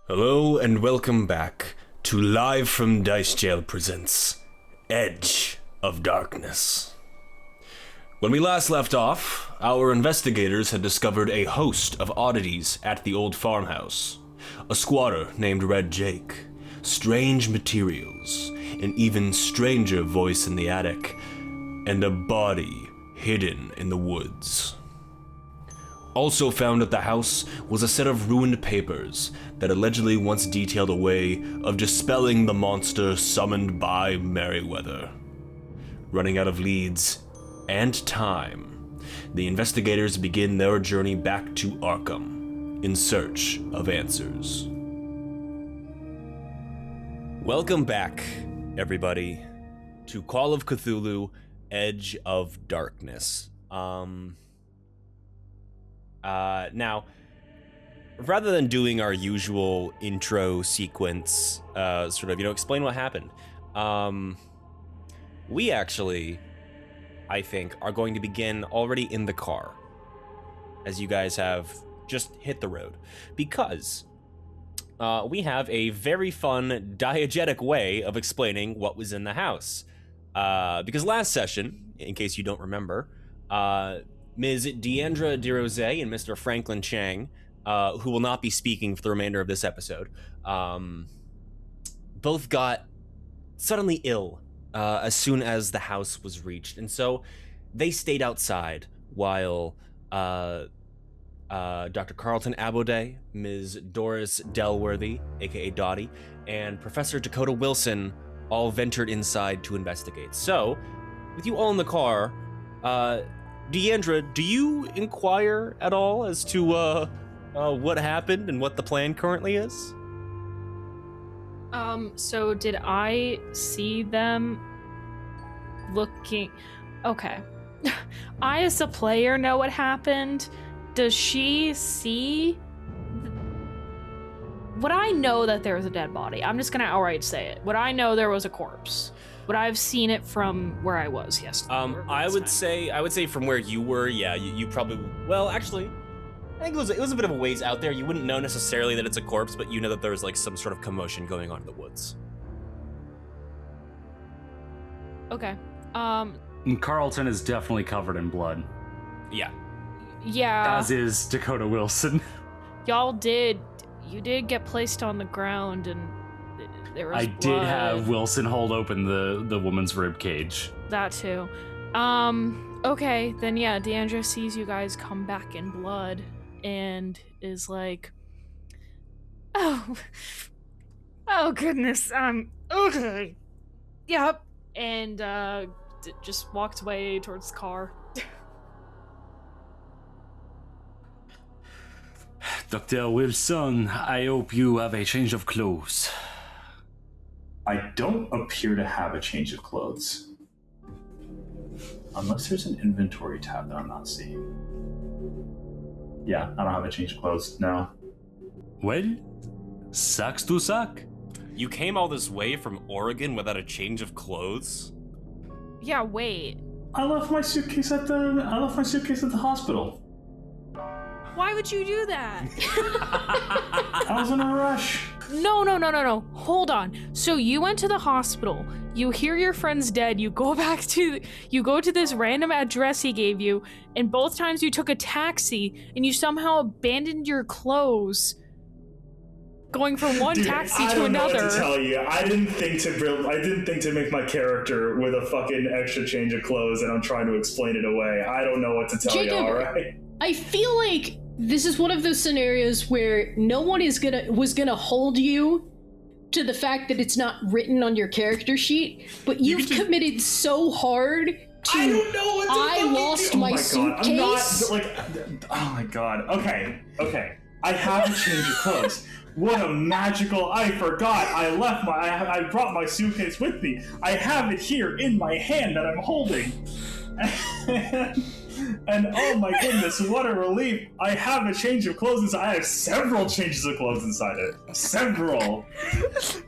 Hello and welcome back to Live from Dice Jail presents Edge of Darkness. When we last left off, our investigators had discovered a host of oddities at the old farmhouse. A squatter named Red Jake, strange materials, an even stranger voice in the attic, and a body hidden in the woods. Also found at the house was a set of ruined papers that allegedly once detailed a way of dispelling the monster summoned by Merryweather. Running out of leads and time, the investigators begin their journey back to Arkham in search of answers. Welcome back, everybody, to Call of Cthulhu, Edge of Darkness. Now, rather than doing our usual intro sequence, explain what happened, we actually, I think, are going to begin already in the car, as you guys have just hit the road, because we have a very fun diegetic way of explaining what was in the house. Because last session, in case you don't remember, Ms. Deandra DeRose and Mr. Franklin Chang, who will not be speaking for the remainder of this episode, both got suddenly ill as soon as the house was reached. And so they stayed outside while Dr. Carlton Abode, Ms. Doris Delworthy, aka Dottie, and Professor Dakota Wilson all ventured inside to investigate. So, with you all in the car, Deandra, do you inquire at all as to what happened and what the plan currently is? So did I see them looking? Okay. I, as a player, know what happened. Does she see? Would I know that there was a dead body? I'm just gonna outright say it. Would I know there was a corpse? Would I have seen it from where I was yesterday? I would say from where you were, yeah, you probably, well, actually, I think it was a bit of a ways out there. You wouldn't know necessarily that it's a corpse, but you know that there was like some sort of commotion going on in the woods. Okay. And Carlton is definitely covered in blood. Yeah. Yeah. As is Dakota Wilson. You did get placed on the ground and there was blood. Did have Wilson hold open the woman's rib cage. That too. Okay, then yeah, Deandra sees you guys come back in blood and is like, oh goodness, okay. Yep. And just walked away towards the car. Dr. Wilson, I hope you have a change of clothes. I don't appear to have a change of clothes. Unless there's an inventory tab that I'm not seeing. Yeah, I don't have a change of clothes, no. Well, sucks to suck. You came all this way from Oregon without a change of clothes? Yeah, wait. I left my suitcase at the hospital. Why would you do that? I was in a rush. No. Hold on. So you went to the hospital. You hear your friend's dead. You go to this random address he gave you, and both times you took a taxi, and you somehow abandoned your clothes, going from one taxi to another. I don't know what to tell you. I didn't think to make my character with a fucking extra change of clothes, and I'm trying to explain it away. I don't know what to tell you. All right. I feel like this is one of those scenarios where no one was gonna hold you to the fact that it's not written on your character sheet, but you've committed so hard to. I don't know what to I lost my suitcase. I'm not like. Oh my god. Okay. I have a change of clothes. What a magical! I forgot. I brought my suitcase with me. I have it here in my hand that I'm holding. And oh my goodness, what a relief! I have a change of clothes inside. I have several changes of clothes inside it. Several.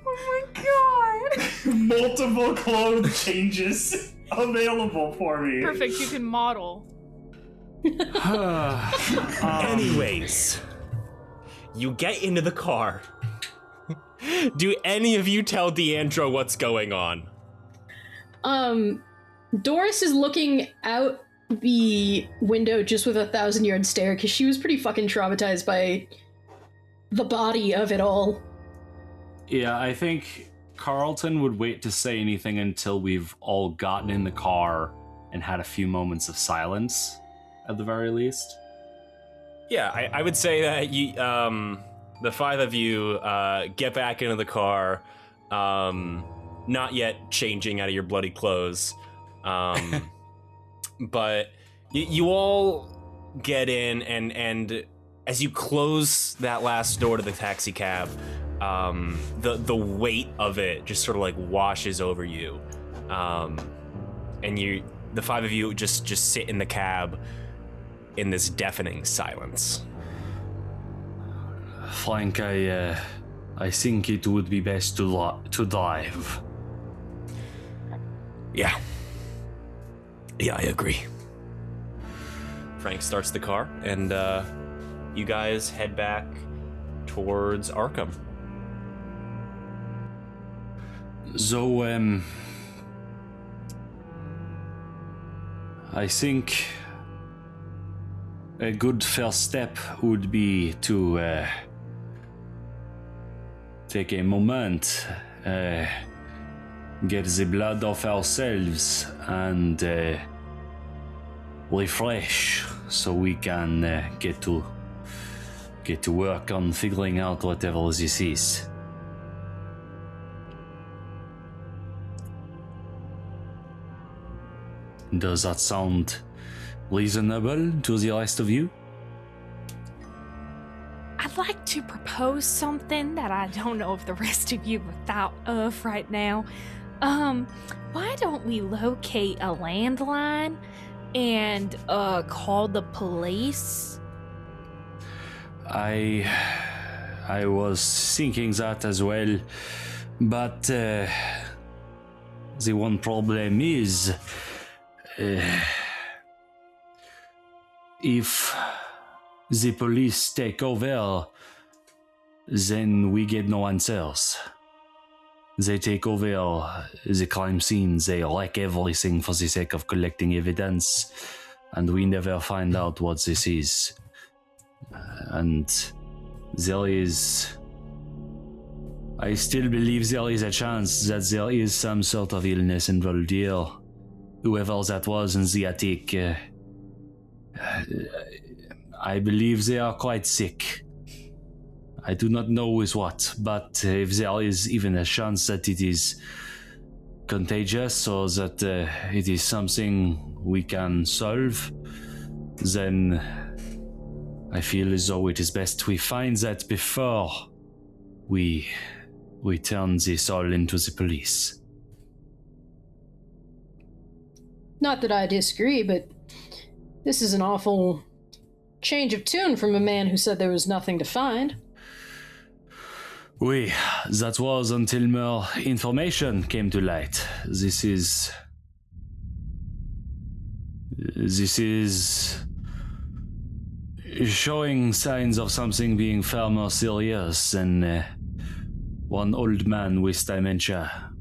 Oh my god! Multiple clothes changes available for me. Perfect. You can model. Anyways, you get into the car, Do any of you tell Deandra what's going on? Doris is looking out the window just with a 1,000-yard stare because she was pretty fucking traumatized by the body of it all. Yeah, I think Carlton would wait to say anything until we've all gotten in the car and had a few moments of silence, at the very least. Yeah, I would say that you, the five of you, get back into the car, not yet changing out of your bloody clothes, but you all get in, and as you close that last door to the taxi cab, the weight of it just sort of like washes over you, and the five of you just sit in the cab in this deafening silence. Frank, I think it would be best to drive. Yeah, I agree. Frank starts the car, and you guys head back towards Arkham. So, I think a good first step would be to take a moment, get the blood off ourselves, and refresh, so we can get to work on figuring out whatever this is. Does that sound reasonable to the rest of you? I'd like to propose something that I don't know if the rest of you have thought of right now. Why don't we locate a landline and call the police? I was thinking that as well, but the one problem is if the police take over, then we get no answers. They take over the crime scene, they wreck everything for the sake of collecting evidence, and we never find out what this is. And I still believe there is a chance that there is some sort of illness involved here. Whoever that was in the attic, I believe they are quite sick. I do not know with what, but if there is even a chance that it is contagious or that it is something we can solve, then I feel as though it is best we find that before we turn this all into the police. Not that I disagree, but this is an awful change of tune from a man who said there was nothing to find. Oui, that was until more information came to light. This is showing signs of something being far more serious than one old man with dementia.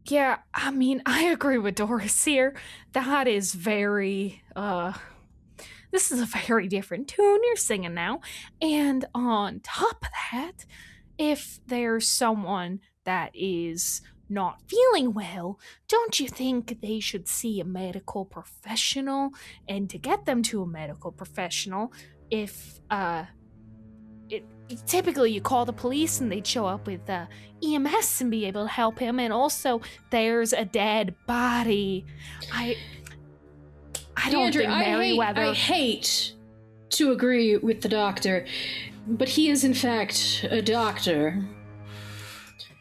Yeah, I mean, I agree with Doris here. That is very, this is a very different tune you're singing now. And on top of that, if there's someone that is not feeling well, don't you think they should see a medical professional? And to get them to a medical professional, if, typically you call the police and they'd show up with EMS and be able to help him. And also there's a dead body. I don't think Merriweather... I hate to agree with the doctor, but he is in fact a doctor.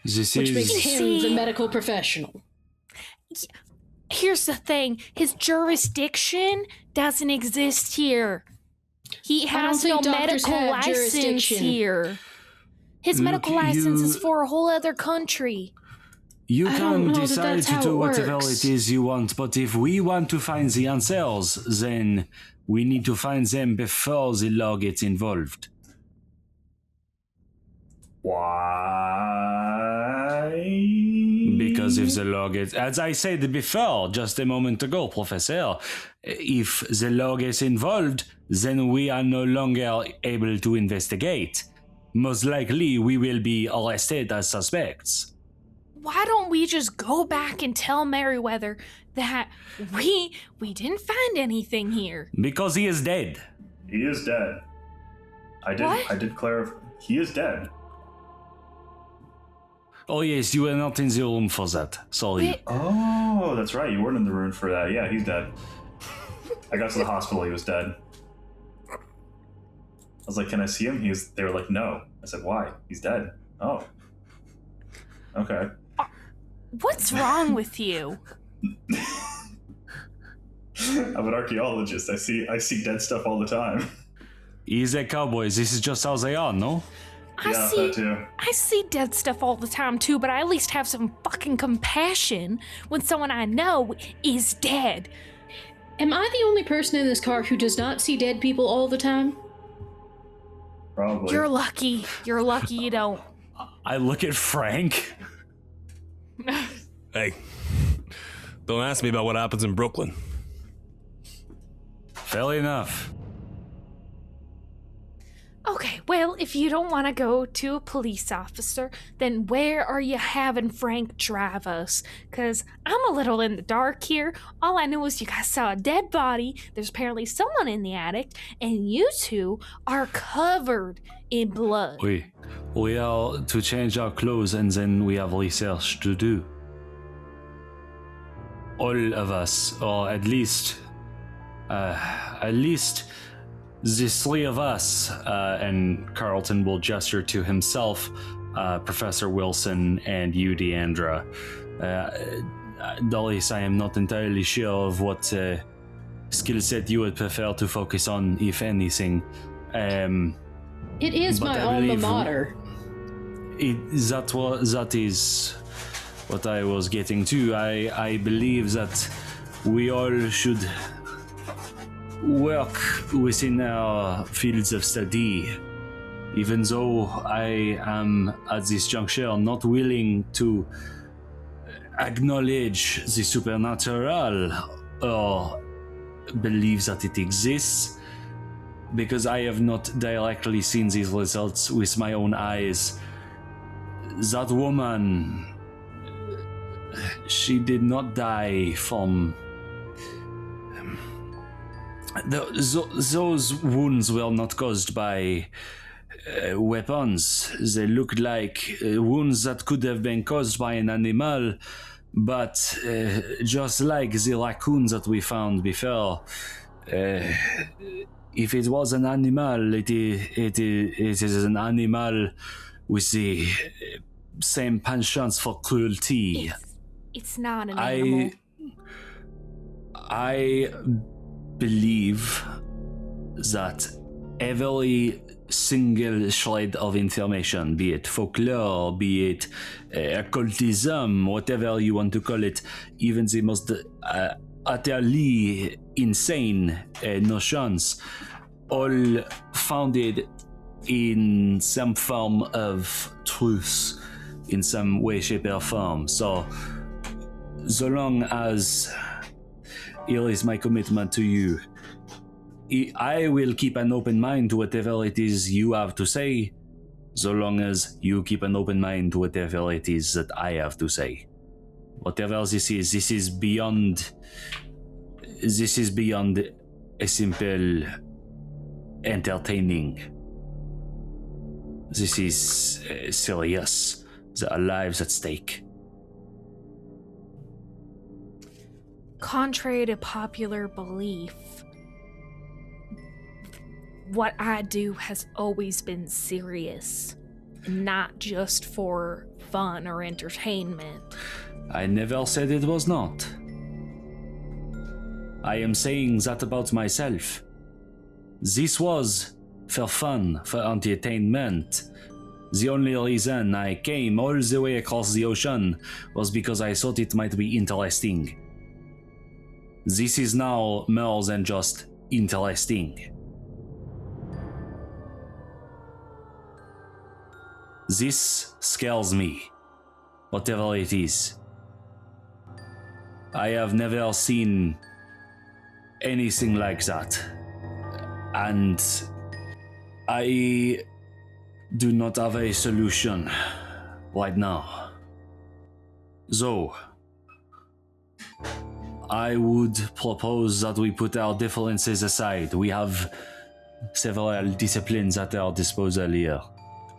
Which makes him the medical professional. Here's the thing. His jurisdiction doesn't exist here. He has no medical license here. His medical license is for a whole other country. You can decide to do whatever it is you want, but if we want to find the answers, then we need to find them before the law gets involved. Why? Because if the law gets, as I said before, just a moment ago, Professor, if the law gets involved, then we are no longer able to investigate. Most likely, we will be arrested as suspects. Why don't we just go back and tell Merriweather that we didn't find anything here? Because he is dead. He is dead. I did clarify. He is dead. Oh yes, you were not in the room for that. Sorry. Oh, that's right. You weren't in the room for that. Yeah, he's dead. I got to the hospital. He was dead. I was like, "Can I see him?" They were like, "No." I said, "Why? He's dead." Oh. Okay. What's wrong with you? I'm an archaeologist. I see dead stuff all the time. He's a cowboy. This is just how they are, no? That too. I see dead stuff all the time too, but I at least have some fucking compassion when someone I know is dead. Am I the only person in this car who does not see dead people all the time? Probably. You're lucky. You're lucky you don't. I look at Frank. Hey, don't ask me about what happens in Brooklyn. Fair enough. Okay, well, if you don't want to go to a police officer, then where are you having Frank drive us? Because I'm a little in the dark here. All I know is you guys saw a dead body, there's apparently someone in the attic, and you two are covered in blood. We are to change our clothes and then we have research to do. All of us, or at least the three of us, and Carlton will gesture to himself, Professor Wilson, and you, Deandra. Doris, I am not entirely sure of what skill set you would prefer to focus on, if anything. It is but my I alma believe mater. That is what I was getting to. I believe that we all should work within our fields of study, even though I am at this juncture not willing to acknowledge the supernatural or believe that it exists, because I have not directly seen these results with my own eyes. That woman, she did not die from... Those wounds were not caused by weapons. They looked like wounds that could have been caused by an animal, but just like the raccoons that we found before, if it was an animal, it is an animal with the same penchant for cruelty. It's not an animal. I believe that every single shred of information, be it folklore, be it occultism, whatever you want to call it, even the most utterly insane notions, all founded in some form of truth, in some way, shape, or form. So long as here is my commitment to you, I will keep an open mind to whatever it is you have to say, so long as you keep an open mind to whatever it is that I have to say. Whatever this is beyond a simple entertaining. This is serious. There are lives at stake. Contrary to popular belief, what I do has always been serious, not just for fun or entertainment. I never said it was not. I am saying that about myself. This was for fun, for entertainment. The only reason I came all the way across the ocean was because I thought it might be interesting. This is now more than just interesting. This scares me. Whatever it is. I have never seen anything like that. And I do not have a solution right now. So, I would propose that we put our differences aside. We have several disciplines at our disposal here.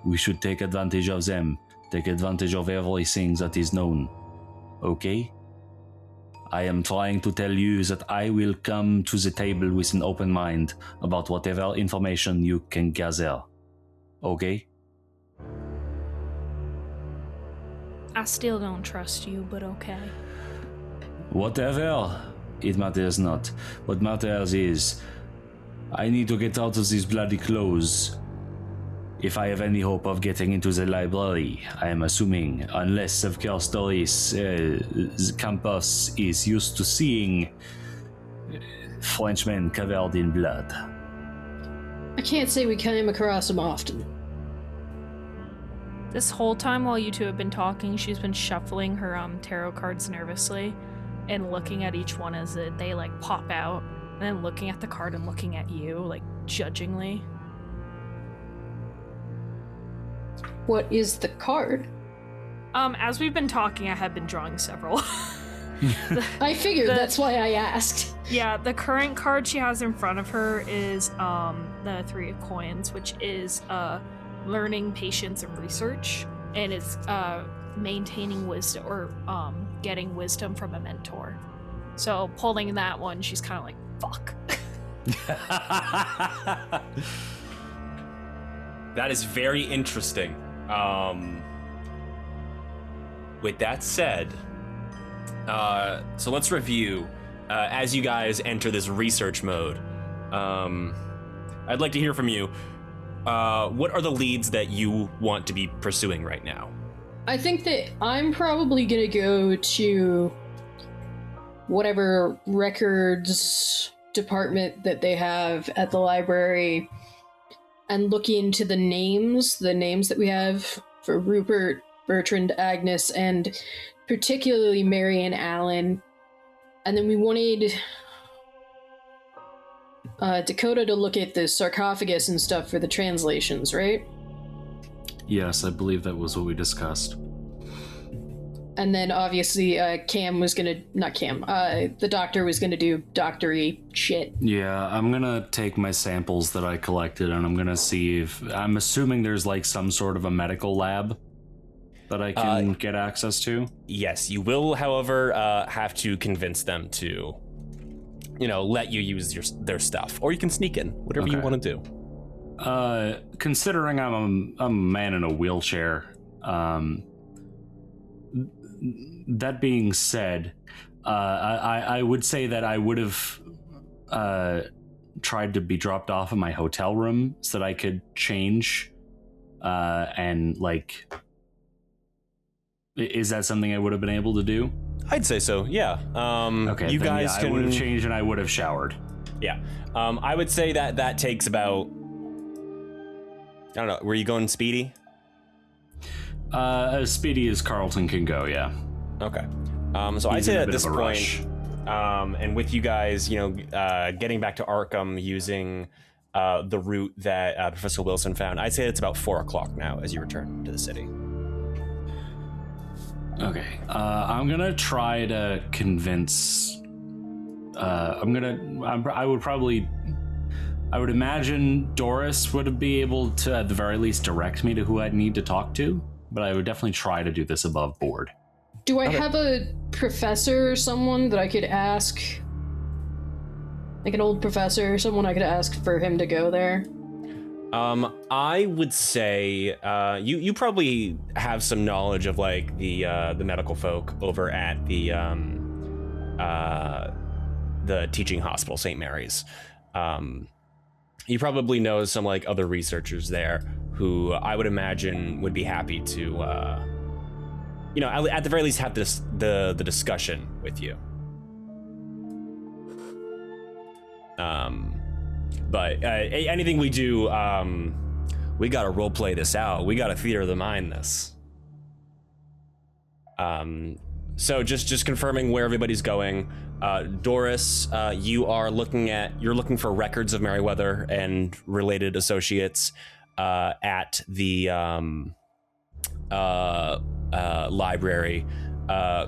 We should take advantage of them. Take advantage of everything that is known. Okay? I am trying to tell you that I will come to the table with an open mind about whatever information you can gather. Okay? I still don't trust you, but okay. Whatever. It matters not. What matters is, I need to get out of these bloody clothes. If I have any hope of getting into the library, I am assuming, unless of course Doris' campus is used to seeing Frenchmen covered in blood. I can't say we came across them often. This whole time while you two have been talking, she's been shuffling her tarot cards nervously and looking at each one as they like pop out, and then looking at the card and looking at you like judgingly. What is the card? As we've been talking, I have been drawing several. I figured, that's why I asked. Yeah, the current card she has in front of her is the Three of Coins, which is learning, patience, and research, and it's maintaining wisdom or getting wisdom from a mentor. So pulling that one, she's kind of like, fuck. That is very interesting. With that said, so let's review as you guys enter this research mode. I'd like to hear from you. What are the leads that you want to be pursuing right now? I think that I'm probably gonna go to whatever records department that they have at the library and look into the names that we have for Rupert, Bertrand, Agnes, and particularly Mary and Alan. And then we wanted Dakota to look at the sarcophagus and stuff for the translations, right? Yes, I believe that was what we discussed. And then obviously Cam was gonna, not Cam, the doctor was gonna do doctory shit. Yeah, I'm gonna take my samples that I collected and I'm gonna see if, I'm assuming there's like some sort of a medical lab that I can get access to. Yes, you will, however, have to convince them to, let you use their stuff. Or you can sneak in, whatever you want to do. Considering I'm a man in a wheelchair, that being said, I would say that I would have tried to be dropped off in my hotel room so that I could change. And like, is that something I would have been able to do? I'd say so. Yeah. Okay. You guys can. I would have changed and I would have showered. Yeah. I would say that takes about. I don't know. Were you going speedy? As speedy as Carlton can go, yeah. Okay. So I'd say at this point, and with you guys, getting back to Arkham using the route that Professor Wilson found, I'd say it's about 4 o'clock now as you return to the city. Okay. I'm gonna try to convince. I would imagine Doris would be able to, at the very least, direct me to who I'd need to talk to. But I would definitely try to do this above board. Do I have a professor or someone that I could ask? Like an old professor or someone I could ask for him to go there? I would say you probably have some knowledge of like the medical folk over at the teaching hospital, St. Mary's. You probably know some like other researchers there who I would imagine would be happy to, at the very least have the discussion with you. But anything we do we gotta roleplay this out. We gotta theater of the mind this. So just confirming where everybody's going. Doris, you're looking for records of Merryweather and related associates at the library.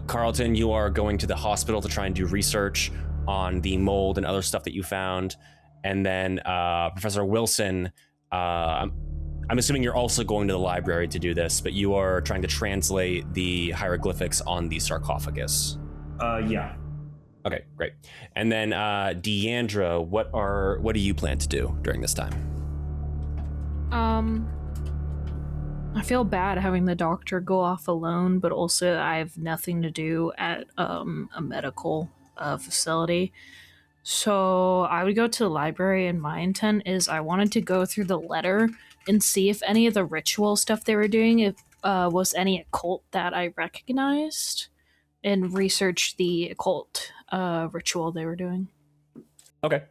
Carlton, you are going to the hospital to try and do research on the mold and other stuff that you found. And then Professor Wilson, I'm assuming you're also going to the library to do this, but you are trying to translate the hieroglyphics on the sarcophagus. Yeah. Okay, great. And then Deandra, what do you plan to do during this time? I feel bad having the doctor go off alone, but also I have nothing to do at a medical facility. So I would go to the library, and my intent is I wanted to go through the letter and see if any of the ritual stuff they were doing was any occult that I recognized, and research the occult ritual they were doing. Okay.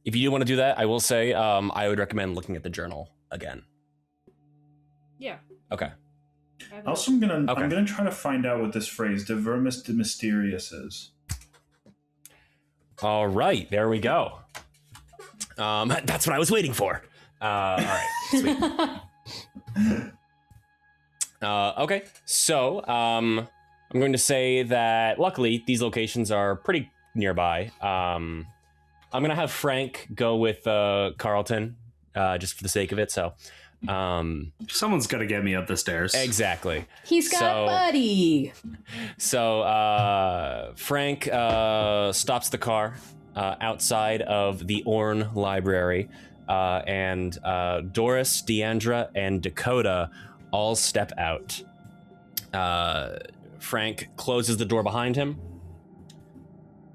If you do want to do that, I will say I would recommend looking at the journal again. Yeah. Okay. Also, I'm gonna try to find out what this phrase "de vermis de mysterious" is. All right, there we go. That's what I was waiting for. All right, sweet. Okay, so I'm going to say that luckily these locations are pretty nearby. I'm gonna have Frank go with Carlton, just for the sake of it. So. Someone's got to get me up the stairs. Exactly. He's got buddy. So Frank stops the car outside of the Orn Library, and Doris, Deandra, and Dakota all step out. Frank closes the door behind him,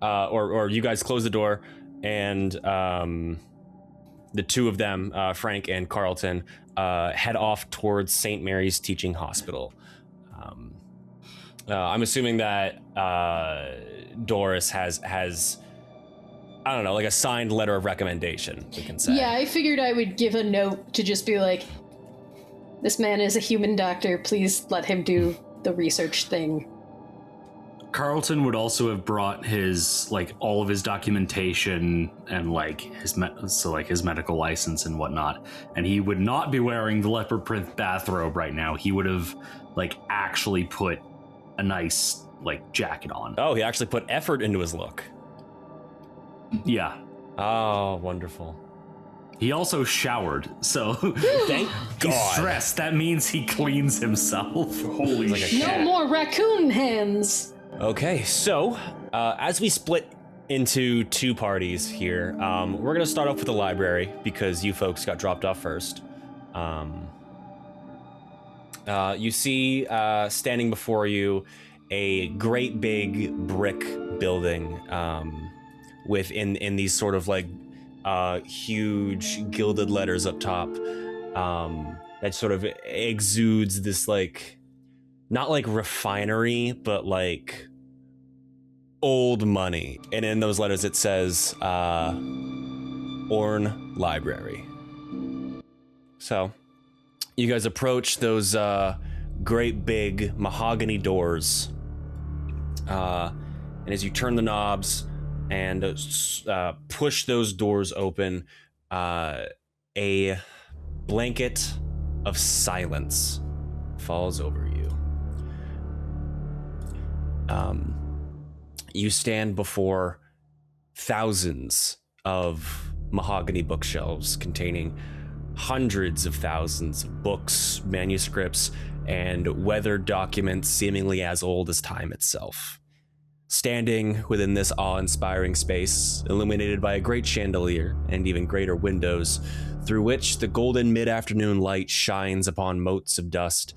or you guys close the door, and the two of them, Frank and Carlton, head off towards St. Mary's Teaching Hospital. I'm assuming that Doris has I don't know, like a signed letter of recommendation, we can say. Yeah, I figured I would give a note to just be like, this man is a human doctor, please let him do the research thing. Carlton would also have brought his, like, all of his documentation and, like, his medical license and whatnot. And he would not be wearing the leopard print bathrobe right now. He would have, like, actually put a nice, like, jacket on. Oh, he actually put effort into his look. Yeah. Oh, wonderful. He also showered, so thank God. He's stressed. That means he cleans himself. Holy shit. No more raccoon hands! Okay, so as we split into two parties here, we're gonna start off with the library because you folks got dropped off first. You see standing before you a great big brick building with in these sort of like huge gilded letters up top that sort of exudes this like, not like refinery, but like old money. And in those letters it says Orn Library. So you guys approach those great big mahogany doors. And as you turn the knobs and push those doors open, a blanket of silence falls over you. You stand before thousands of mahogany bookshelves containing hundreds of thousands of books, manuscripts, and weathered documents seemingly as old as time itself. Standing within this awe-inspiring space, illuminated by a great chandelier and even greater windows, through which the golden mid-afternoon light shines upon motes of dust,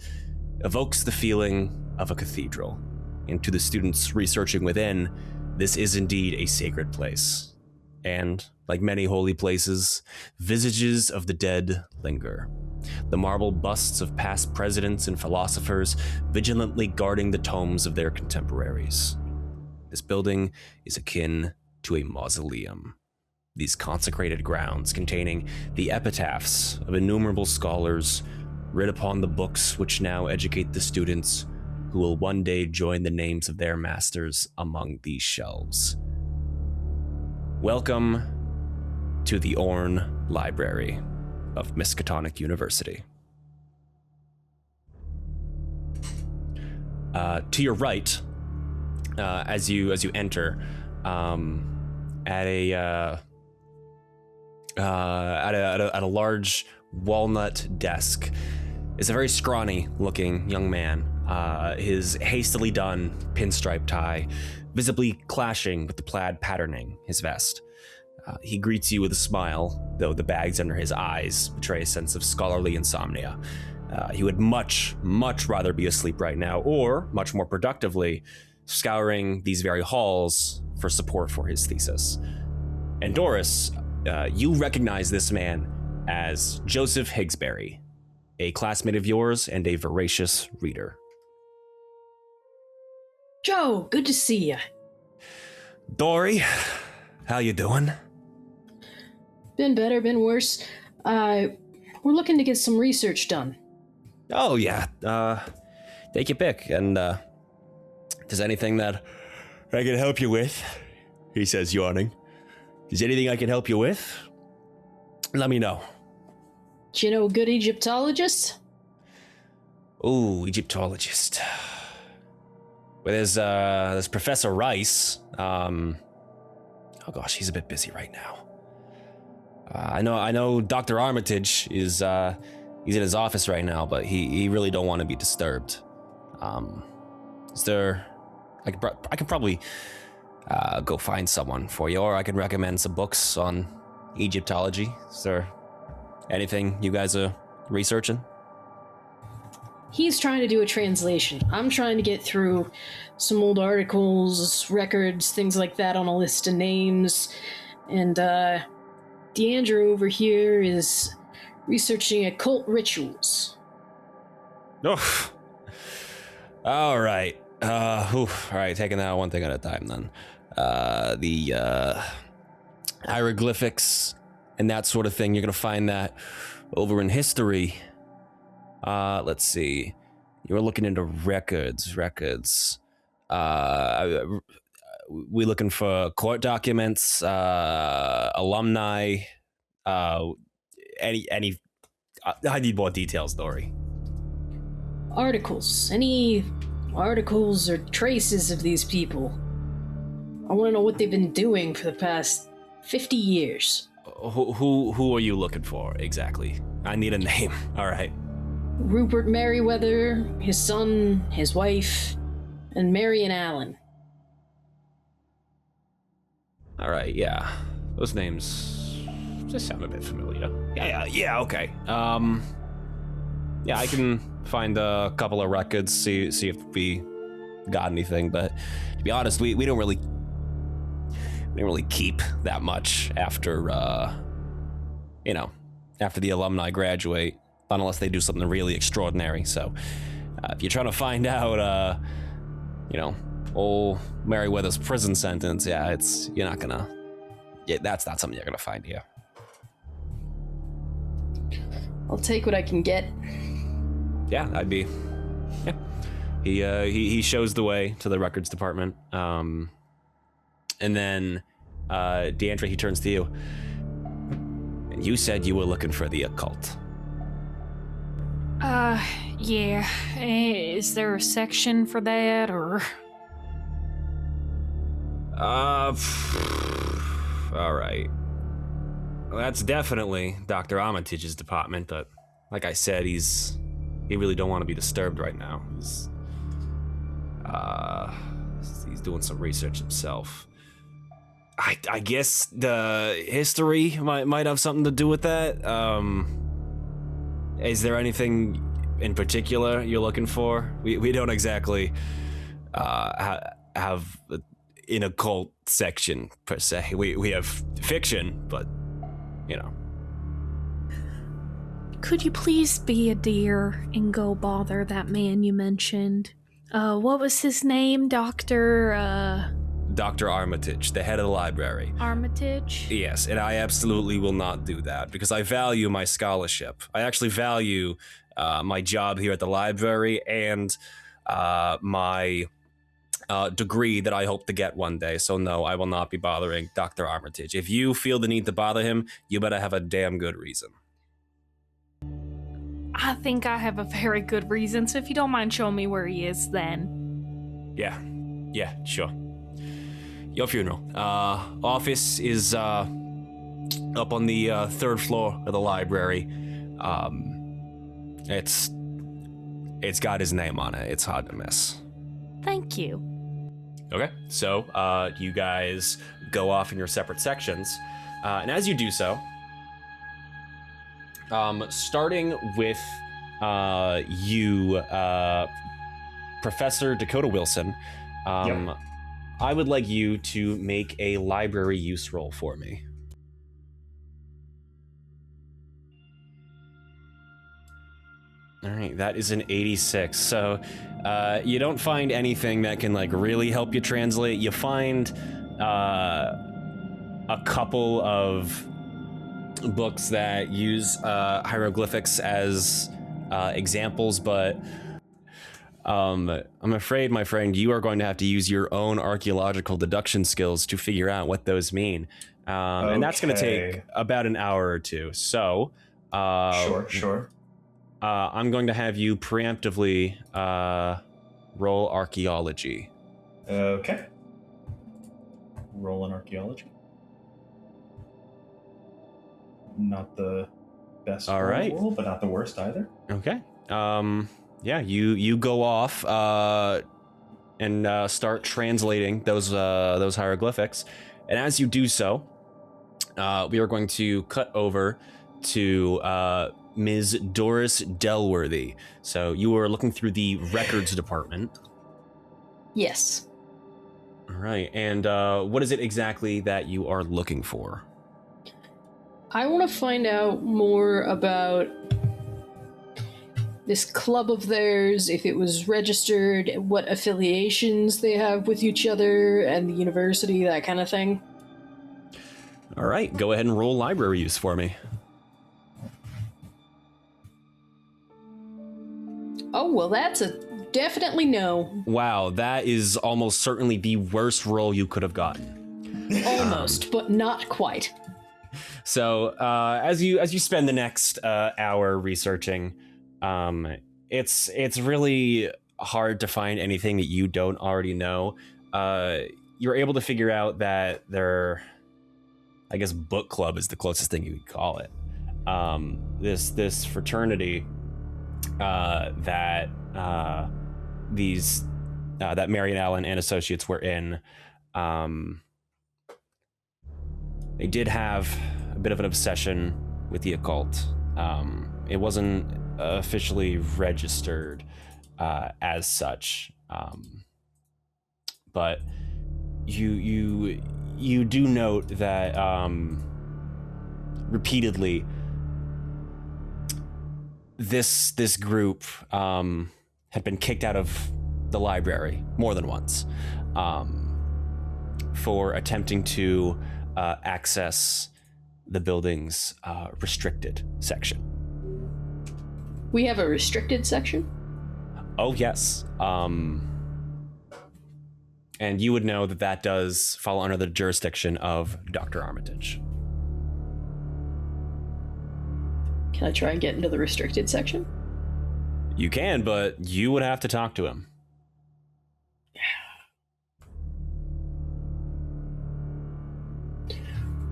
evokes the feeling of a cathedral. And to the students researching within, this is indeed a sacred place. And, like many holy places, visages of the dead linger. The marble busts of past presidents and philosophers vigilantly guarding the tomes of their contemporaries. This building is akin to a mausoleum. these consecrated grounds containing the epitaphs of innumerable scholars writ upon the books which now educate the students who will one day join the names of their masters among these shelves. Welcome to the Orn Library of Miskatonic University. To your right, as you enter, at a large walnut desk is a very scrawny-looking young man. His hastily done pinstripe tie visibly clashing with the plaid patterning his vest. He greets you with a smile, though the bags under his eyes betray a sense of scholarly insomnia. He would much rather be asleep right now, or, much more productively, scouring these very halls for support for his thesis. And Doris, you recognize this man as Joseph Higsbury, a classmate of yours and a voracious reader. Joe, good to see you. Dory, how you doing? Been better, been worse. We're looking to get some research done. Oh, yeah. Take your pick, and if there's anything that I can help you with, he says, yawning. If there's anything I can help you with, let me know. Do you know a good Egyptologist? Ooh, Egyptologist. Well, there's Professor Rice. Oh gosh, he's a bit busy right now. I know Dr. Armitage is, he's in his office right now, but he really don't want to be disturbed. Is there, I could probably go find someone for you, or I could recommend some books on Egyptology. Is there anything you guys are researching? He's trying to do a translation. I'm trying to get through some old articles, records, things like that on a list of names. And, Deandra over here is researching occult rituals. Oh. All right. All right, taking that one thing at a time then. The hieroglyphics and that sort of thing, you're gonna find that over in history. Let's see. You were looking into records. We looking for court documents, alumni, any. I need more details, Dory. Articles. Any articles or traces of these people. I want to know what they've been doing for the past 50 years. Who are you looking for exactly? I need a name. All right. Rupert Merriweather, his son, his wife, and Marion Allen. All right, yeah. Those names just sound a bit familiar. Yeah, okay. Yeah, I can find a couple of records, see if we got anything, but to be honest, we don't really keep that much after after the alumni graduate, unless they do something really extraordinary. So if you're trying to find out old Merriweather's prison sentence, that's not something you're gonna find here. I'll take what I can get. Yeah. He shows the way to the records department, and then Deandra, he turns to you. And you said you were looking for the occult. Yeah. Is there a section for that, or? All right. Well, that's definitely Dr. Armitage's department, but like I said, he really don't want to be disturbed right now. He's doing some research himself. I guess the history might have something to do with that. Is there anything in particular you're looking for? We don't exactly have an occult section per se. We have fiction, but Could you please be a dear and go bother that man you mentioned? What was his name, Dr. Dr. Armitage, the head of the library. Armitage? Yes, and I absolutely will not do that because I value my scholarship. I actually value my job here at the library and my degree that I hope to get one day. So no, I will not be bothering Dr. Armitage. If you feel the need to bother him, you better have a damn good reason. I think I have a very good reason, so if you don't mind showing me where he is, then. Yeah, sure. Your funeral. Office is up on the 3rd floor of the library. It's got his name on it. It's hard to miss. Thank you. Okay, so you guys go off in your separate sections, and as you do so, starting with you, Professor Dakota Wilson, Yep. I would like you to make a library use roll for me. All right, that is an 86. So you don't find anything that can like really help you translate. You find a couple of books that use hieroglyphics as examples, but I'm afraid, my friend, you are going to have to use your own archaeological deduction skills to figure out what those mean. And that's going to take about an hour or two. So Sure. I'm going to have you preemptively roll archaeology. Okay. Roll in archaeology. Not the best All right. roll, but not the worst either. Okay. Yeah, you go off and start translating those hieroglyphics, and as you do so, we are going to cut over to Ms. Doris Delworthy. So you are looking through the records department. Yes. All right, and what is it exactly that you are looking for? I want to find out more about this club of theirs, if it was registered, what affiliations they have with each other and the university, that kind of thing. All right, go ahead and roll library use for me. Oh, well, that's a definitely no. Wow, that is almost certainly the worst roll you could have gotten. Almost, but not quite. So as you spend the next hour researching, it's really hard to find anything that you don't already know. You're able to figure out that I guess book club is the closest thing you could call it. This fraternity that Marion Allen and Associates were in, they did have a bit of an obsession with the occult. It wasn't officially registered as such, but you do note that repeatedly this group had been kicked out of the library more than once for attempting to access the building's restricted section. We have a restricted section? Oh, yes. And you would know that does fall under the jurisdiction of Dr. Armitage. Can I try and get into the restricted section? You can, but you would have to talk to him.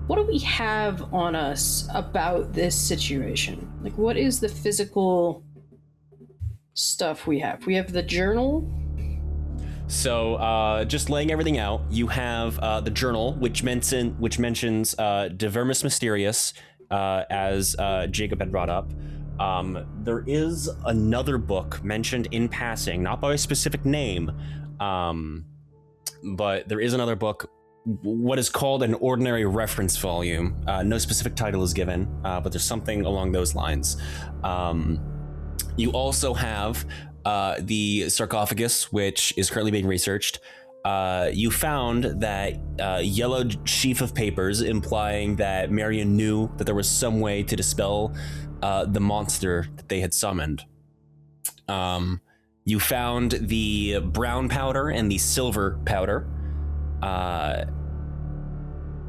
What do we have on us about this situation? Like, what is the physical stuff we have? We have the journal. So, just laying everything out, you have the journal, which mentions De Vermis Mysterious, as Jacob had brought up. There is another book mentioned in passing, not by a specific name, but there is another book, what is called an ordinary reference volume. No specific title is given, but there's something along those lines. You also have the sarcophagus, which is currently being researched. you found that yellow sheaf of papers implying that Marion knew that there was some way to dispel the monster that they had summoned. You found the brown powder and the silver powder.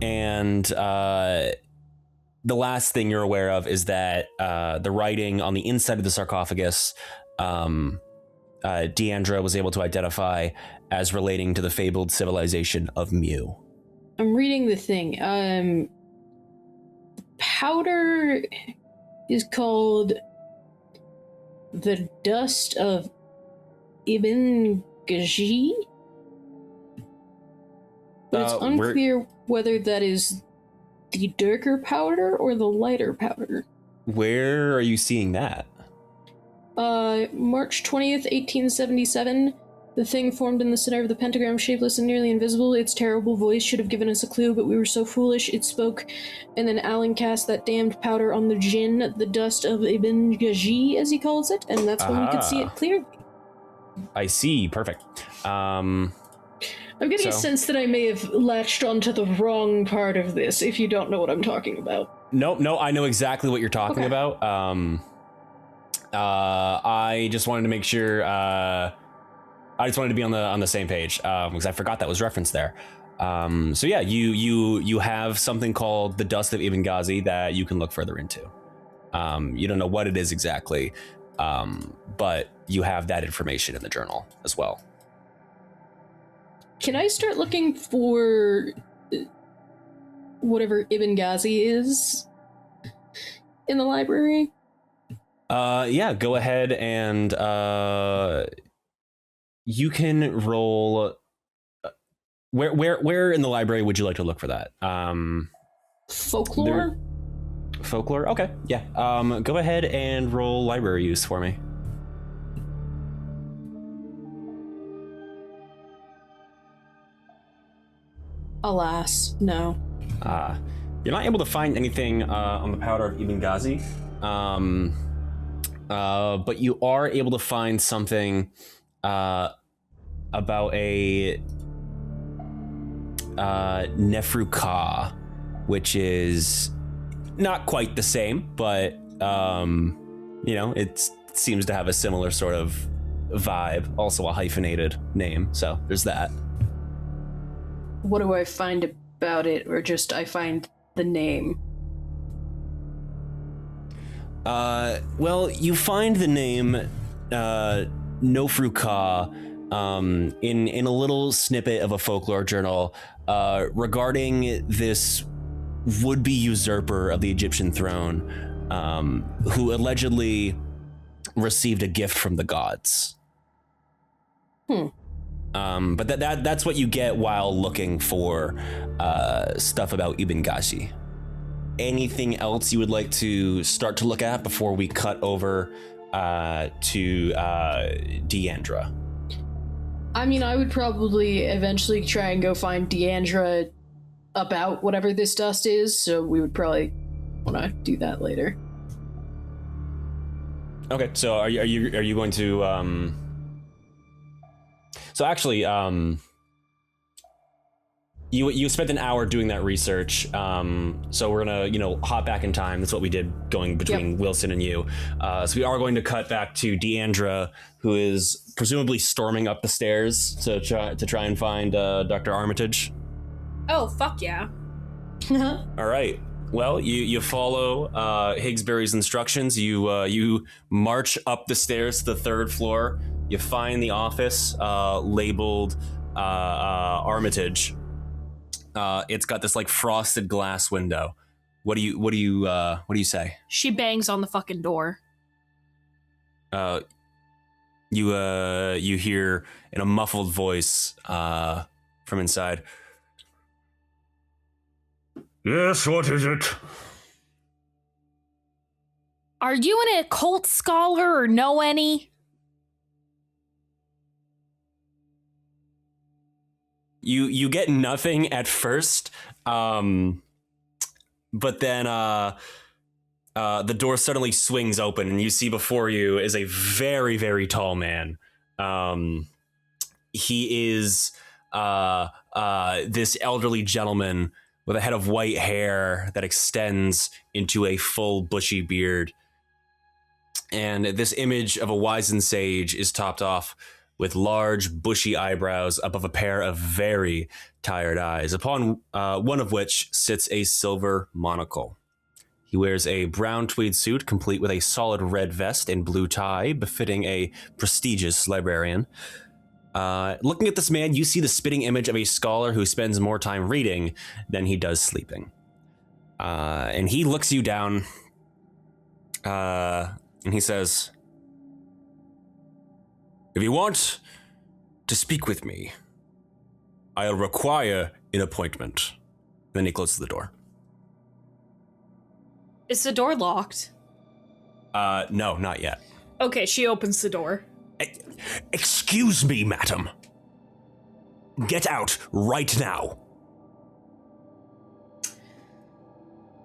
And the last thing you're aware of is that the writing on the inside of the sarcophagus, Deandra was able to identify as relating to the fabled civilization of Mew. I'm reading the thing. Powder is called the dust of Ibn Gaji. But it's unclear whether that is the darker powder or the lighter powder. Where are you seeing that? March 20th, 1877. The thing formed in the center of the pentagram, shapeless and nearly invisible. Its terrible voice should have given us a clue, but we were so foolish. It spoke, and then Alan cast that damned powder on the jinn, the dust of Ibn Gaji, as he calls it, and that's when we could see it clearly. I see. Perfect. I'm getting a sense that I may have latched onto the wrong part of this, if you don't know what I'm talking about. No, I know exactly what you're talking about. I just wanted to make sure. I just wanted to be on the same page because I forgot that was referenced there. So yeah, you have something called the Dust of Ibn Ghazi that you can look further into. You don't know what it is exactly, but you have that information in the journal as well. Can I start looking for whatever Ibn Ghazi is in the library? Yeah, go ahead and you can roll. Where in the library would you like to look for that? Folklore? Folklore? Okay, yeah. Go ahead and roll library use for me. Alas, no. You're not able to find anything on the powder of Ibn Ghazi, but you are able to find something about a Nefru-Ka, which is not quite the same, but it seems to have a similar sort of vibe. Also a hyphenated name, so there's that. What do I find about it, or just I find the name? Well, you find the name Nofru-Ka in a little snippet of a folklore journal regarding this would-be usurper of the Egyptian throne who allegedly received a gift from the gods. But that's what you get while looking for stuff about Ibn Ghazi. Anything else you would like to start to look at before we cut over to Deandra? I mean, I would probably eventually try and go find Deandra about whatever this dust is, so we would probably want to do that later. Okay, so are you going to So actually, you spent an hour doing that research. So we're gonna, hop back in time. That's what we did going between Wilson and you. So we are going to cut back to Deandra, who is presumably storming up the stairs to try and find Dr. Armitage. Oh, fuck yeah. All right. Well, you follow Higsbury's instructions. You march up the stairs to the third floor. You find the office labeled Armitage. It's got this like frosted glass window. What do you say? She bangs on the fucking door. You hear in a muffled voice from inside. Yes, what is it? Are you an occult scholar or know any? You get nothing at first, but then the door suddenly swings open and you see before you is a very, very tall man. He is this elderly gentleman with a head of white hair that extends into a full bushy beard. And this image of a wizened sage is topped off with large bushy eyebrows above a pair of very tired eyes, upon one of which sits a silver monocle. He wears a brown tweed suit complete with a solid red vest and blue tie, befitting a prestigious librarian. Looking at this man, you see the spitting image of a scholar who spends more time reading than he does sleeping. And he looks you down, and he says, "If you want to speak with me, I'll require an appointment." Then he closes the door. Is the door locked? No, not yet. Okay, she opens the door. Excuse me, madam. Get out right now.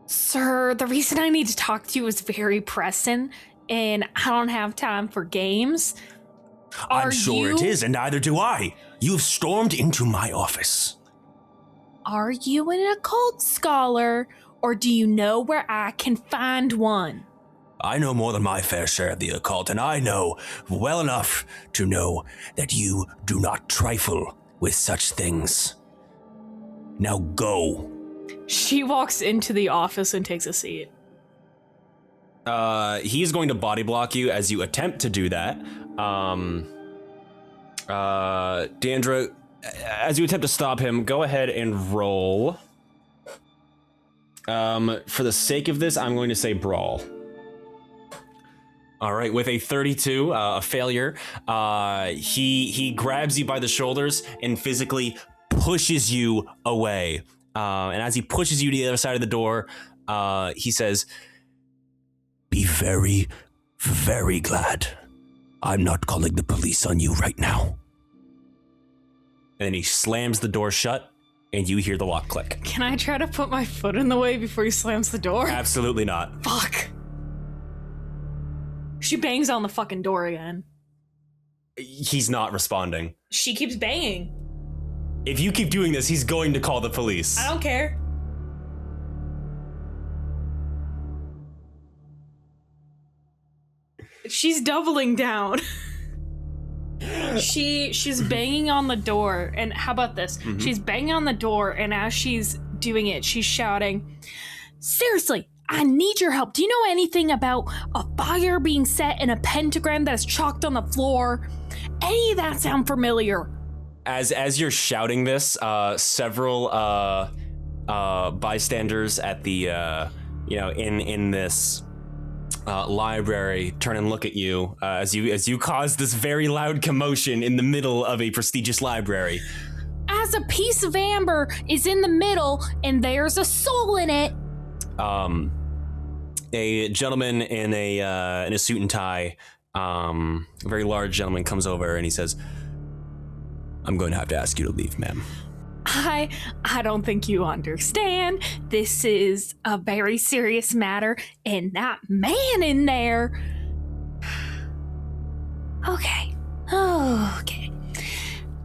Sir, the reason I need to talk to you is very pressing, and I don't have time for games. I'm sure it is, and neither do I. You've stormed into my office. Are you an occult scholar, or do you know where I can find one? I know more than my fair share of the occult, and I know well enough to know that you do not trifle with such things. Now go. She walks into the office and takes a seat. He's going to body block you as you attempt to do that. Deandra, as you attempt to stop him, go ahead and roll. For the sake of this, I'm going to say brawl. All right, with a 32, a failure, he grabs you by the shoulders and physically pushes you away. And as he pushes you to the other side of the door, he says, "Be very, very glad I'm not calling the police on you right now." And then he slams the door shut, and you hear the lock click. Can I try to put my foot in the way before he slams the door? Absolutely not. Fuck. She bangs on the fucking door again. He's not responding. She keeps banging. If you keep doing this, he's going to call the police. I don't care. She's doubling down. She's banging on the door, and how about this? Mm-hmm. She's banging on the door, and as she's doing it, she's shouting, "Seriously, I need your help. Do you know anything about a fire being set in a pentagram that is chalked on the floor? Any of that sound familiar?" As you're shouting this, several bystanders at the in this library turn and look at you as you cause this very loud commotion in the middle of a prestigious library. "As a piece of amber is in the middle, and there's a soul in it." A gentleman in a suit and tie, a very large gentleman, comes over and he says, "I'm going to have to ask you to leave, ma'am." I don't think you understand. This is a very serious matter, and that man in there. Okay.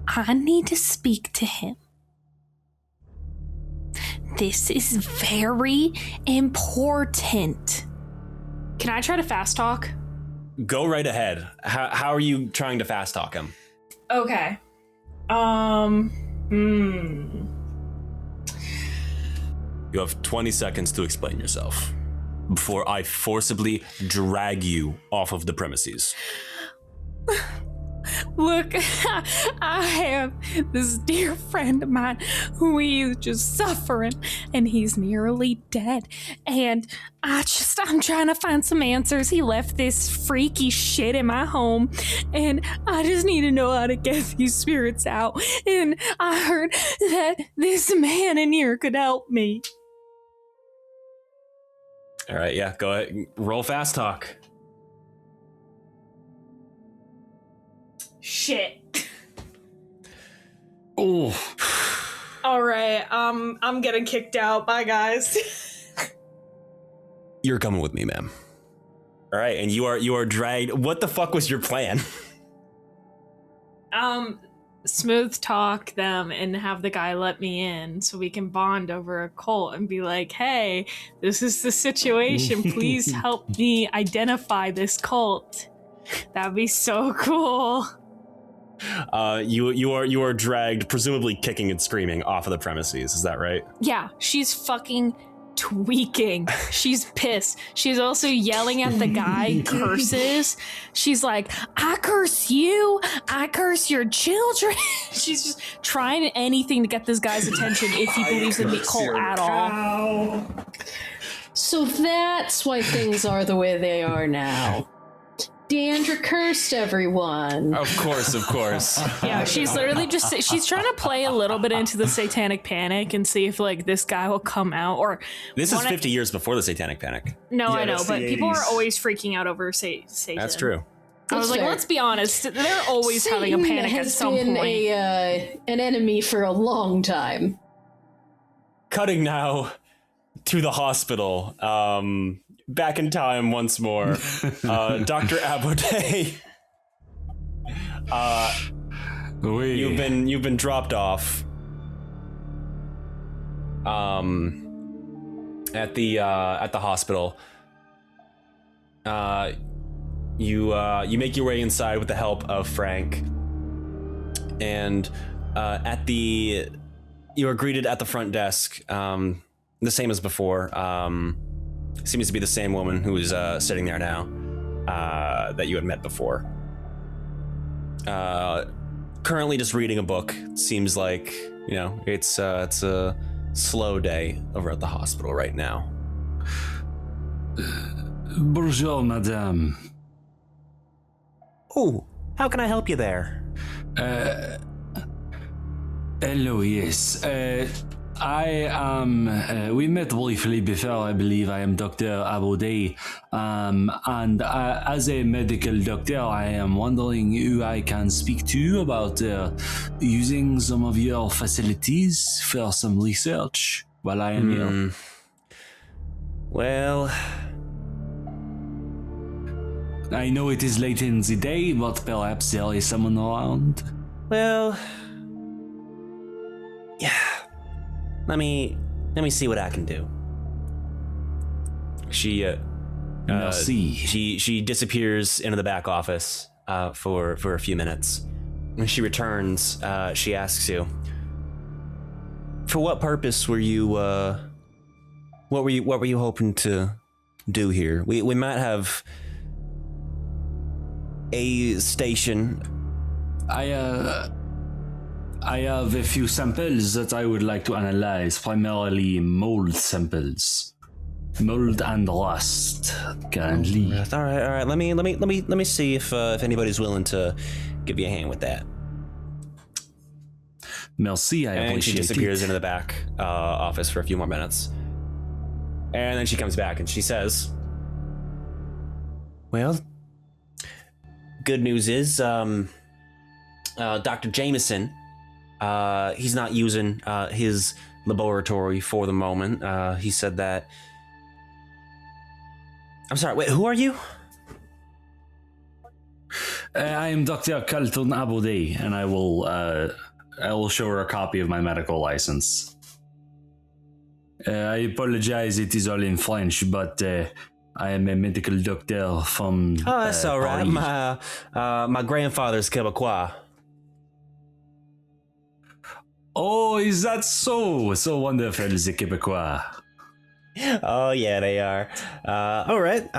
I need to speak to him. This is very important. Can I try to fast talk? Go right ahead. How are you trying to fast talk him? Okay. You have 20 seconds to explain yourself before I forcibly drag you off of the premises. Look, I have this dear friend of mine who is just suffering, and he's nearly dead. And I'm trying to find some answers. He left this freaky shit in my home, and I just need to know how to get these spirits out. And I heard that this man in here could help me. All right, yeah, go ahead. Roll fast talk. Shit. Oh. All right, I'm getting kicked out. Bye, guys. You're coming with me, ma'am. All right, and you are dragged. What the fuck was your plan? smooth talk them and have the guy let me in so we can bond over a cult and be like, hey, this is the situation. Please help me identify this cult. That'd be so cool. You are dragged, presumably kicking and screaming, off of the premises. Is that right? Yeah, she's fucking tweaking. She's pissed. She's also yelling at the guy, curses. She's like, I curse you. I curse your children. She's just trying anything to get this guy's attention if he believes in the cult at all. So that's why things are the way they are now. Deandra cursed everyone. Of course. Yeah, she's literally just, she's trying to play a little bit into the satanic panic and see if like this guy will come out or. This is 50 years before the satanic panic. No, Yeah, I know, that's but the people 80s. are always freaking out over Satan. That's true. I was That's like, fair. let's be honest, they're always having a Satan panic at has some been point. an enemy for a long time. Cutting now to the hospital. Back in time once more. Dr. Abode. Oui. You've been dropped off. At the hospital. You make your way inside with the help of Frank. And you are greeted at the front desk, the same as before. Seems to be the same woman who is sitting there now, that you had met before. Currently just reading a book. Seems like, it's a slow day over at the hospital right now. Bonjour, madame. Oh, how can I help you there? Hello, yes. I am, we met briefly before, I believe. I am Dr. Abode. And as a medical doctor, I am wondering who I can speak to about using some of your facilities for some research while I am here. Well, I know it is late in the day, but perhaps there is someone around. yeah. Let me see what I can do. She Merci. she disappears into the back office for a few minutes. When she returns, she asks you, "For what purpose were you? What were you hoping to do here? We might have a station." I have a few samples that I would like to analyze, primarily mold samples. Mold and rust, currently. All right. Let me see if anybody's willing to give you a hand with that. Merci, I And she appreciate disappears it. into the back office for a few more minutes. And then she comes back and she says, "Well, good news is, Dr. Jameson, he's not using his laboratory for the moment. He said that..." I'm sorry, wait, who are you? I am Dr. Carlton Abode, and I will show her a copy of my medical license. I apologize, it is all in French, but I am a medical doctor from Oh, that's all right. Paris. My grandfather's Quebecois. Oh, is that so? So wonderful, the Quebecois. Oh yeah, they are. All right.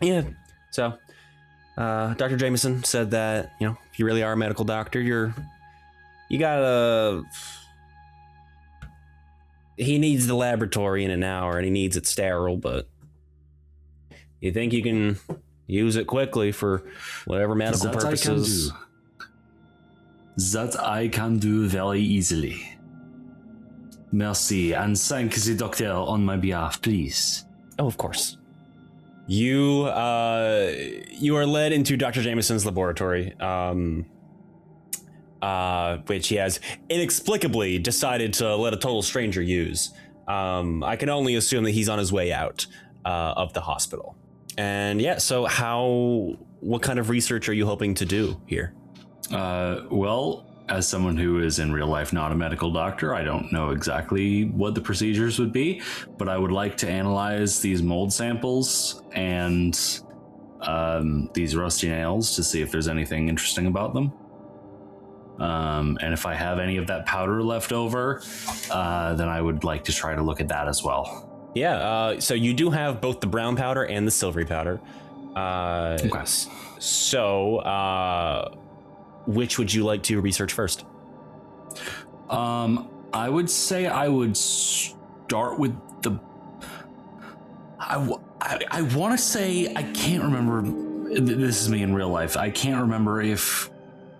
Yeah. So, Dr. Jameson said that if you really are a medical doctor, you gotta. He needs the laboratory in an hour, and he needs it sterile. But you think you can use it quickly for whatever medical That purposes? That I can do very easily. Merci, and thank the doctor on my behalf, please. Oh, of course. You are led into Dr. Jameson's laboratory, which he has inexplicably decided to let a total stranger use. I can only assume that he's on his way out of the hospital. And yeah, so what kind of research are you hoping to do here? Well, as someone who is in real life not a medical doctor, I don't know exactly what the procedures would be, but I would like to analyze these mold samples and these rusty nails to see if there's anything interesting about them. And if I have any of that powder left over, then I would like to try to look at that as well. Yeah, so you do have both the brown powder and the silvery powder. Okay. So, which would you like to research first? I would say I would start with the... I want to say, I can't remember, this is me in real life, I can't remember if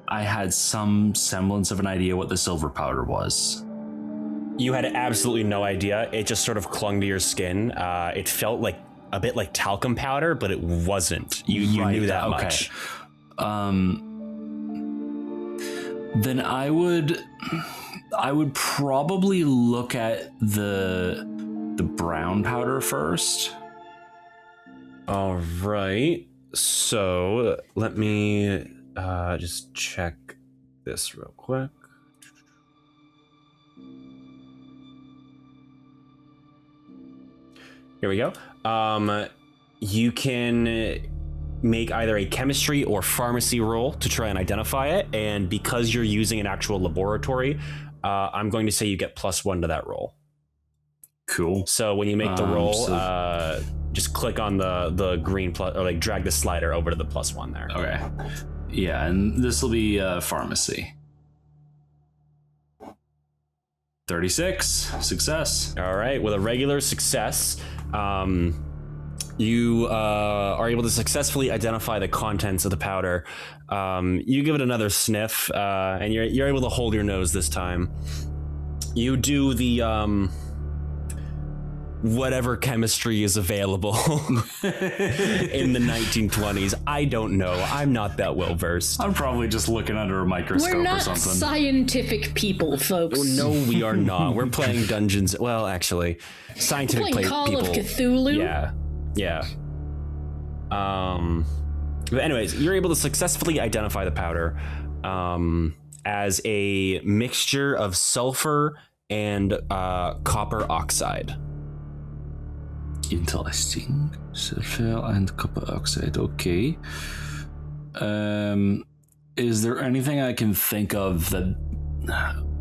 I had some semblance of an idea what the silver powder was. You had absolutely no idea. It just sort of clung to your skin. It felt like a bit like talcum powder, but it wasn't. You knew that much. Then I would probably look at the brown powder first. All right. So let me just check this real quick. Here we go. You can make either a chemistry or pharmacy roll to try and identify it. And because you're using an actual laboratory, I'm going to say you get +1 to that roll. Cool. So when you make the roll, just click on the green plus, or like drag the slider over to the +1 there. Okay. Yeah, and this will be pharmacy. 36, success. All right, with a regular success, you are able to successfully identify the contents of the powder. You give it another sniff, and you're able to hold your nose this time. You do the whatever chemistry is available in the 1920s. I don't know. I'm not that well versed. I'm probably just looking under a microscope We're not or something. scientific people, folks. Oh, no, we are not. We're playing Dungeons. Well, actually, scientific playing Call people. of Cthulhu. Yeah. But anyways, you're able to successfully identify the powder as a mixture of sulfur and copper oxide. Interesting. Sulfur and copper oxide. Okay. Is there anything I can think of that...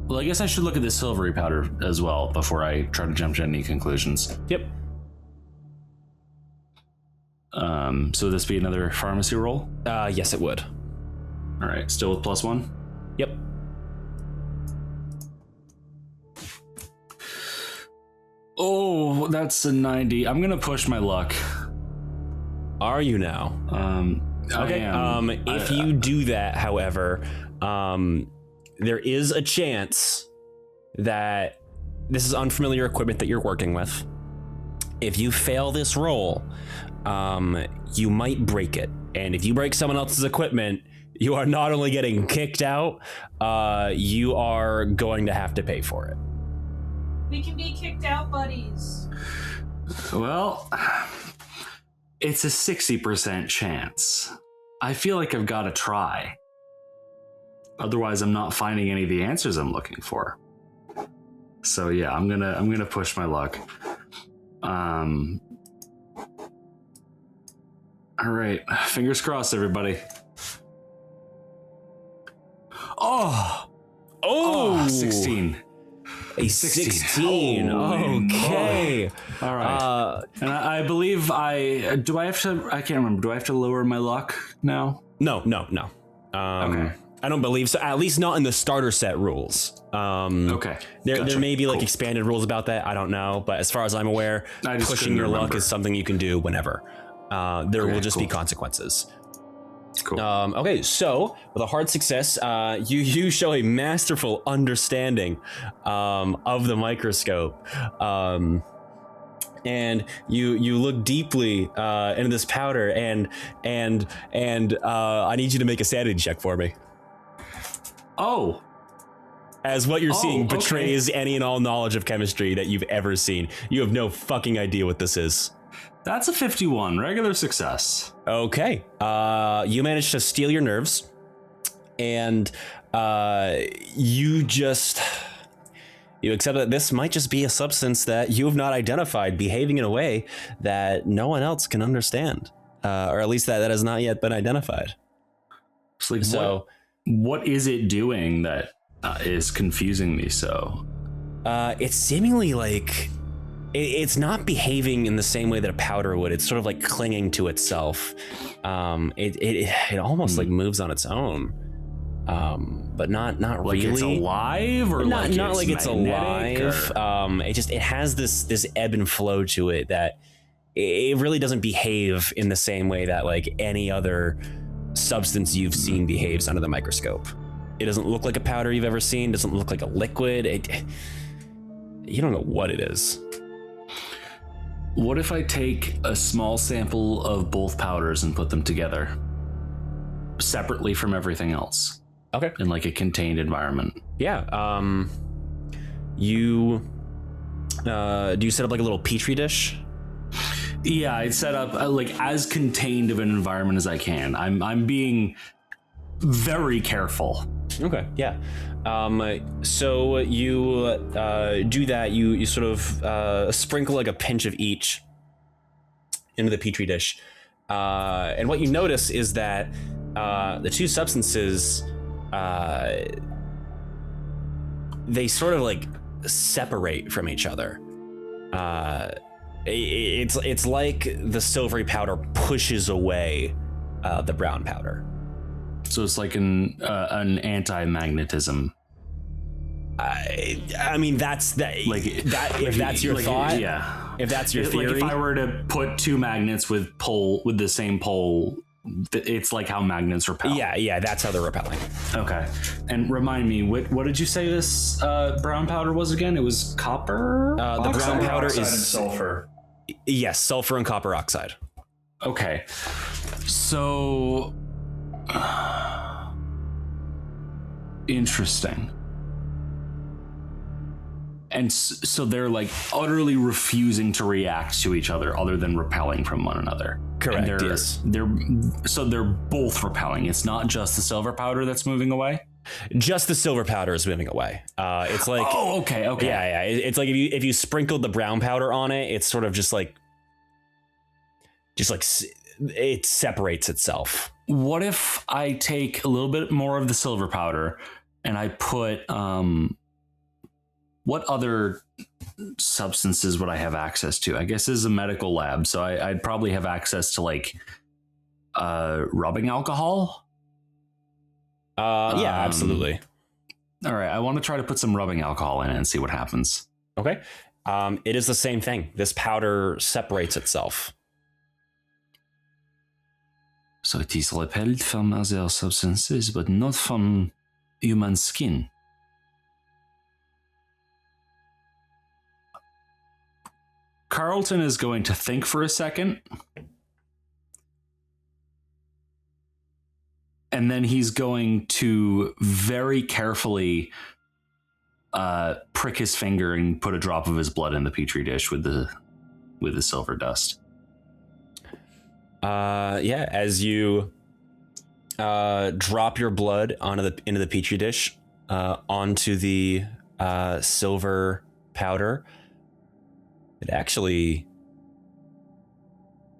Well, I guess I should look at the silvery powder as well before I try to jump to any conclusions. Yep. So would this be another pharmacy roll? Yes, it would. All right. Still with +1? Yep. Oh, that's a 90. I'm going to push my luck. Are you now? Okay. If you do that, however, there is a chance that this is unfamiliar equipment that you're working with. If you fail this roll, you might break it. And if you break someone else's equipment, you are not only getting kicked out, you are going to have to pay for it. We can be kicked out, buddies. Well, it's a 60% chance. I feel like I've got to try. Otherwise, I'm not finding any of the answers I'm looking for. So yeah, I'm gonna push my luck. All right, fingers crossed, everybody. Oh, 16. A 16. Okay. All right. And I believe do I have to? I can't remember. Do I have to lower my luck now? No. Okay. I don't believe so. At least not in the starter set rules. Okay. There may be like expanded rules about that. I don't know. But as far as I'm aware, pushing your luck is something you can do whenever. There will just be consequences. Cool. Okay, so with a hard success, you show a masterful understanding of the microscope, and you look deeply into this powder, and I need you to make a sanity check for me. Oh. As what you're seeing betrays any and all knowledge of chemistry that you've ever seen. You have no fucking idea what this is. That's a 51, regular success. Okay. You managed to steal your nerves, and you accept that this might just be a substance that you have not identified behaving in a way that no one else can understand, or at least that has not yet been identified. It's like, so what is it doing that is confusing me so? It's seemingly like it's not behaving in the same way that a powder would. It's sort of like clinging to itself. It almost like moves on its own, but not like really. It's alive, or not like it's alive. Or... it has this ebb and flow to it that it really doesn't behave in the same way that like any other substance you've seen behaves under the microscope. It doesn't look like a powder you've ever seen. Doesn't look like a liquid. You don't know what it is. What if I take a small sample of both powders and put them together separately from everything else? Okay. In like a contained environment. Yeah. Do you set up like a little petri dish? Yeah, I'd set up like as contained of an environment as I can. I'm being very careful. Okay, yeah. So you do that. You sort of sprinkle like a pinch of each into the petri dish, and what you notice is that the two substances they sort of like separate from each other. It's like the silvery powder pushes away the brown powder. So it's like an anti-magnetism. I mean, that's that. Like that. If that's your thought, yeah. If that's your theory, like if I were to put two magnets with the same pole, it's like how magnets repel. Yeah, that's how they're repelling. Okay. And remind me, what did you say this brown powder was again? It was copper. The brown powder is sulfur. Yes, sulfur and copper oxide. Okay. So. Interesting. And so they're like utterly refusing to react to each other other than repelling from one another. Correct. And yes. They're both repelling. It's not just the silver powder that's moving away. Just the silver powder is moving away. It's like okay. Yeah. It's like if you sprinkled the brown powder on it, it's sort of just like it separates itself. What if I take a little bit more of the silver powder and I put what other substances would I have access to? I guess this is a medical lab, so I'd probably have access to like rubbing alcohol. Yeah, absolutely. All right, I want to try to put some rubbing alcohol in it and see what happens. Okay. It is the same thing. This powder separates itself. So it is repelled from other substances, but not from human skin. Carlton is going to think for a second. And then he's going to very carefully prick his finger and put a drop of his blood in the petri dish with the silver dust. Yeah, as you drop your blood into the petri dish, onto the silver powder, it actually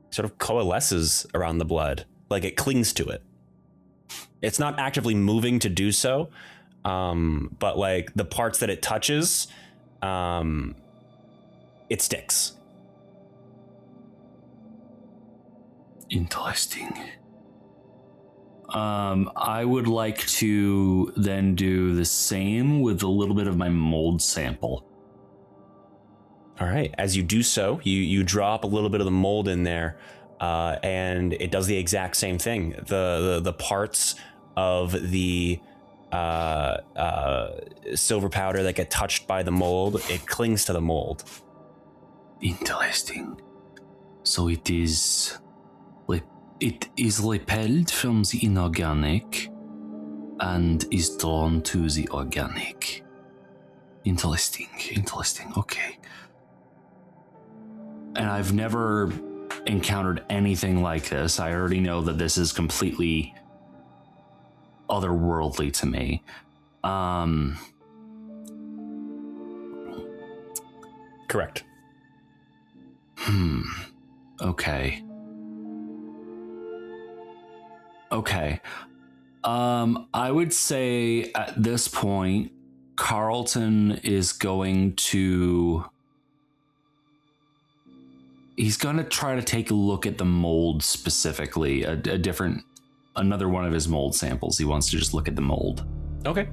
sort of coalesces around the blood, like it clings to it. It's not actively moving to do so, but like the parts that it touches, it sticks. Interesting. I would like to then do the same with a little bit of my mold sample. All right. As you do so, you drop a little bit of the mold in there, and it does the exact same thing. The parts of the silver powder that get touched by the mold, it clings to the mold. Interesting. So it is repelled from the inorganic and is drawn to the organic. Interesting. Okay. And I've never encountered anything like this. I already know that this is completely otherworldly to me. Correct. Okay. I would say at this point, Carlton is going to... He's going to try to take a look at the mold specifically, another one of his mold samples. He wants to just look at the mold. Okay.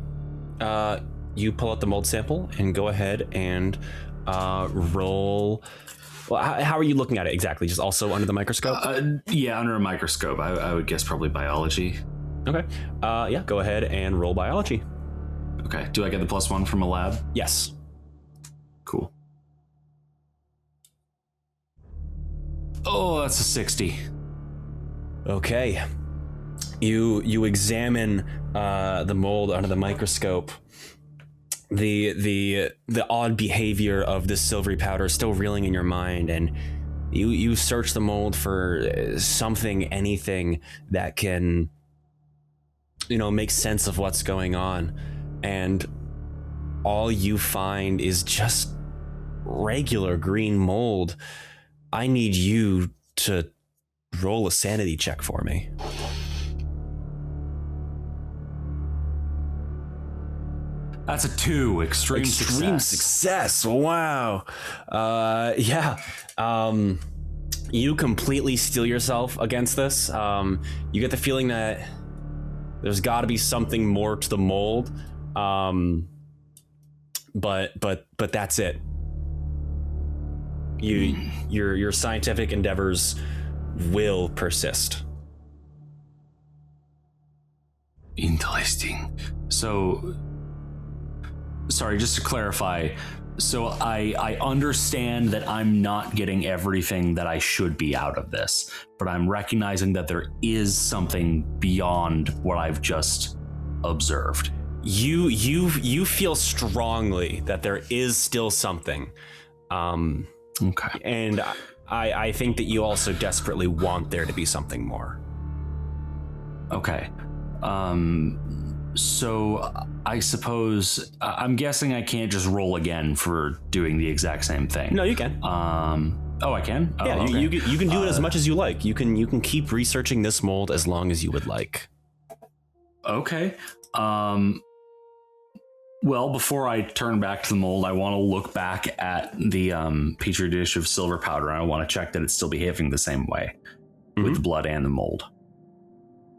You pull out the mold sample and go ahead and roll. Well, how are you looking at it exactly? Just also under the microscope? Yeah, under a microscope. I would guess probably biology. Okay. Yeah, go ahead and roll biology. Okay. Do I get the +1 from a lab? Yes. Cool. Oh, that's a 60. Okay. You examine the mold under the microscope. The odd behavior of this silvery powder is still reeling in your mind, and you search the mold for something, anything that can, make sense of what's going on, and all you find is just regular green mold. I need you to roll a sanity check for me. That's a 2. Extreme success. Wow. Yeah. You completely steel yourself against this. You get the feeling that there's got to be something more to the mold. But that's it. Your scientific endeavors will persist. Interesting. So, sorry, just to clarify. So I understand that I'm not getting everything that I should be out of this, but I'm recognizing that there is something beyond what I've just observed. You feel strongly that there is still something. Okay. And I think that you also desperately want there to be something more. Okay. So I suppose I'm guessing I can't just roll again for doing the exact same thing. No, you can. Oh, I can? Oh, yeah, okay. you can do it as much as you like. You can keep researching this mold as long as you would like. Okay. Well, before I turn back to the mold, I want to look back at the petri dish of silver powder, and I want to check that it's still behaving the same way with the blood and the mold.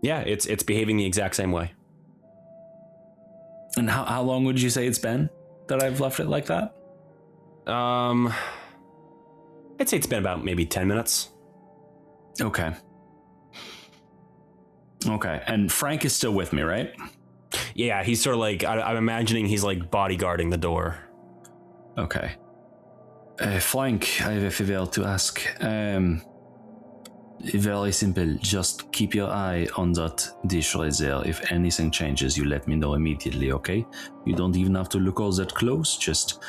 Yeah, it's behaving the exact same way. And how long would you say it's been that I've left it like that? I'd say it's been about maybe 10 minutes. Okay. And Frank is still with me, right? Yeah, he's sort of like, I'm imagining he's like bodyguarding the door. Okay. Frank, I have a favor to ask. Very simple. Just keep your eye on that dish right there. If anything changes, you let me know immediately, okay? You don't even have to look all that close. Just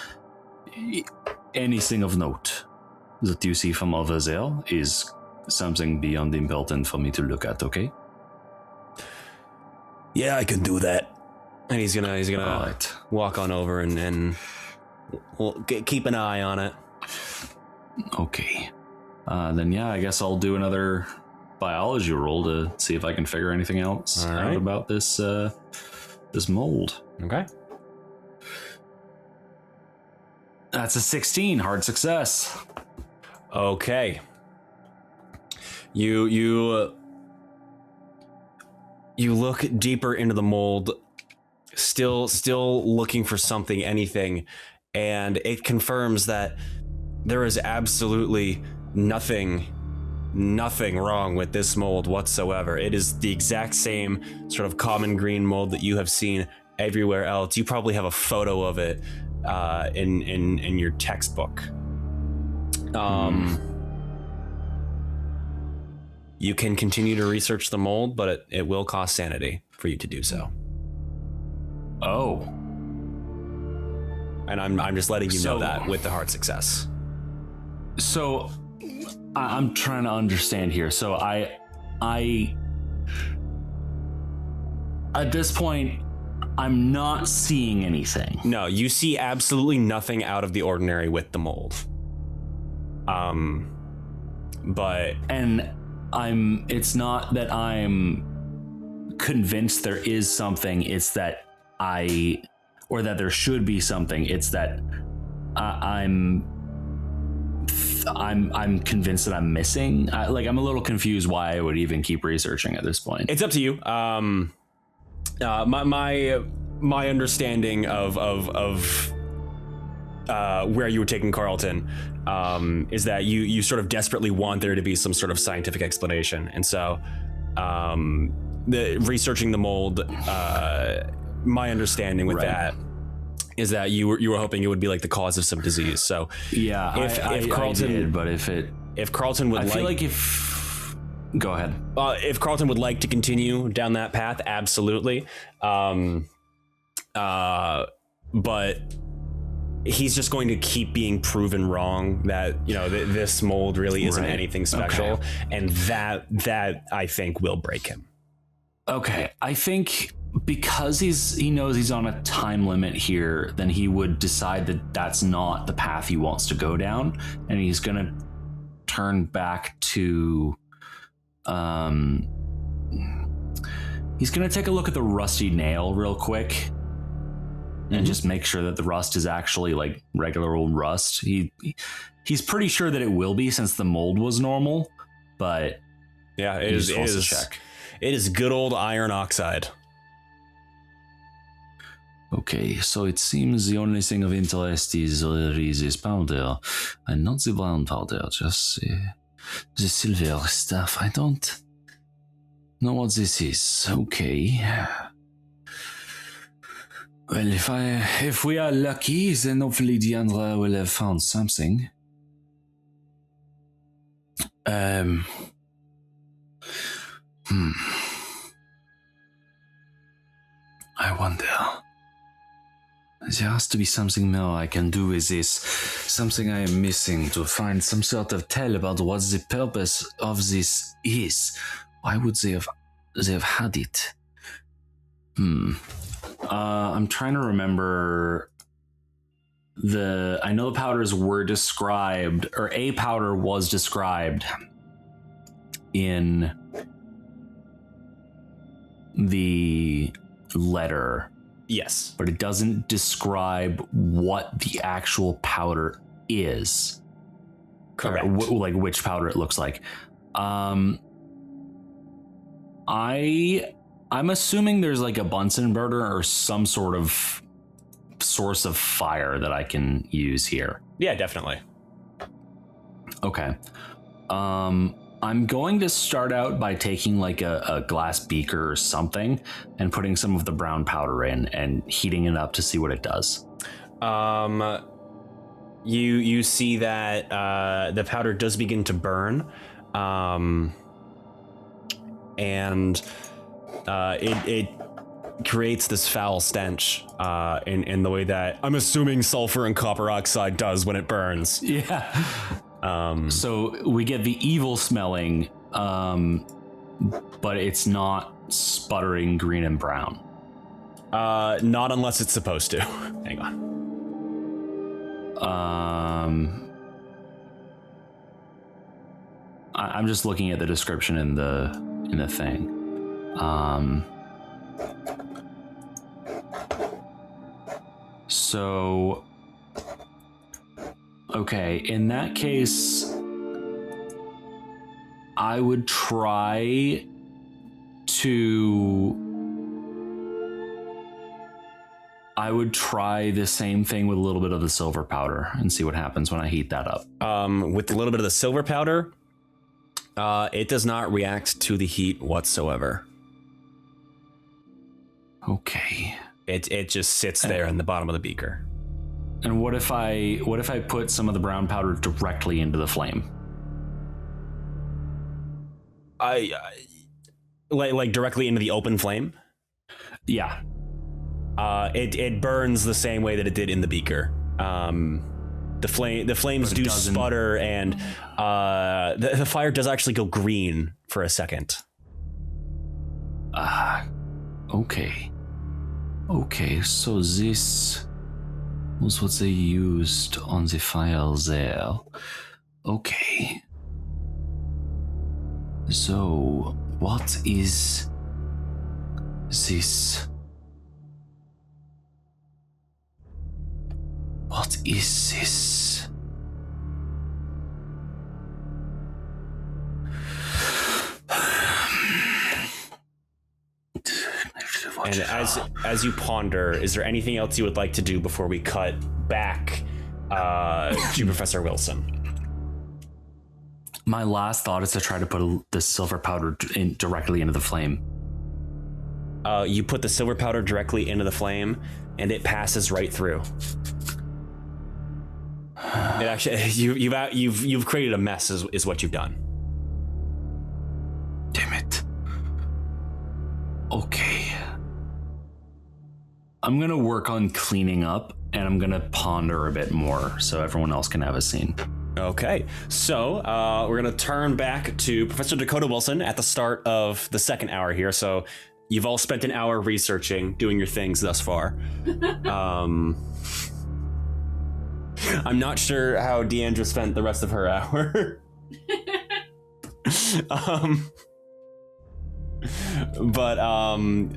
anything of note that you see from over there is something beyond important for me to look at, okay? Yeah, I can do that. And he's gonna right. Walk on over and keep an eye on it. Okay. Then yeah, I guess I'll do another biology roll to see if I can figure anything else out about this this mold. Okay. That's a 16, hard success. Okay. You look deeper into the mold, still looking for something, anything, and it confirms that there is absolutely nothing wrong with this mold whatsoever. It is the exact same sort of common green mold that you have seen everywhere else. You probably have a photo of it in your textbook. You can continue to research the mold, but it will cost sanity for you to do so. Oh. And I'm just letting you know that with the hard success. So I'm trying to understand here. So I At this point, I'm not seeing anything. No, you see absolutely nothing out of the ordinary with the mold. But And it's not that I'm convinced there is something, it's that or that there should be something. It's that I'm convinced that I'm missing. I'm a little confused why I would even keep researching at this point. it's up to you. My understanding of where you were taking Carlton is that you sort of desperately want there to be some sort of scientific explanation, and so researching the mold. My understanding with that is that you were hoping it would be like the cause of some disease. So yeah, if Carlton I did, but if Carlton would, I feel like if go ahead. If Carlton would like to continue down that path, absolutely. But he's just going to keep being proven wrong that this mold really isn't anything special, okay. And that I think will break him. Okay, I think because he knows he's on a time limit here, then he would decide that that's not the path he wants to go down, and he's gonna turn back to he's gonna take a look at the rusty nail real quick and just make sure that the rust is actually like regular old rust. He's pretty sure that it will be, since the mold was normal, but yeah, it is check. It is good old iron oxide. Okay, so it seems the only thing of interest is this powder, and not the brown powder, just the silver stuff. I don't know what this is. Okay. Well, if we are lucky, then hopefully Deandra will have found something. I wonder. There has to be something more I can do with this. Something I am missing to find some sort of tell about what the purpose of this is. Why would they have had it? I'm trying to remember I know the powders were described, or a powder was described in the letter. Yes. But it doesn't describe what the actual powder is. Correct. Like which powder it looks like. I'm assuming there's like a Bunsen burner or some sort of source of fire that I can use here. Yeah, definitely. Okay. I'm going to start out by taking like a glass beaker or something and putting some of the brown powder in and heating it up to see what it does. You see that the powder does begin to burn, and it creates this foul stench in the way that I'm assuming sulfur and copper oxide does when it burns. Yeah. So we get the evil smelling, but it's not sputtering green and brown. Not unless it's supposed to. Hang on. I'm just looking at the description in the thing. So, okay, in that case, I would try the same thing with a little bit of the silver powder and see what happens when I heat that up. With a little bit of the silver powder, it does not react to the heat whatsoever. Okay. It just sits there in the bottom of the beaker. And what if I put some of the brown powder directly into the flame? Like directly into the open flame? Yeah. It burns the same way that it did in the beaker. The flames do sputter, and the fire does actually go green for a second. Okay. Okay, so this was what they used on the file there. Okay. So, what is this? What is this? And as you ponder, is there anything else you would like to do before we cut back to Professor Wilson? My last thought is to try to put the silver powder directly into the flame. You put the silver powder directly into the flame, and it passes right through. It actually, you've created a mess, is what you've done. Damn it. Okay. I'm gonna work on cleaning up, and I'm gonna ponder a bit more so everyone else can have a scene. Okay, so we're going to turn back to Professor Dakota Wilson at the start of the second hour here. So you've all spent an hour researching, doing your things thus far. I'm not sure how Deandra spent the rest of her hour.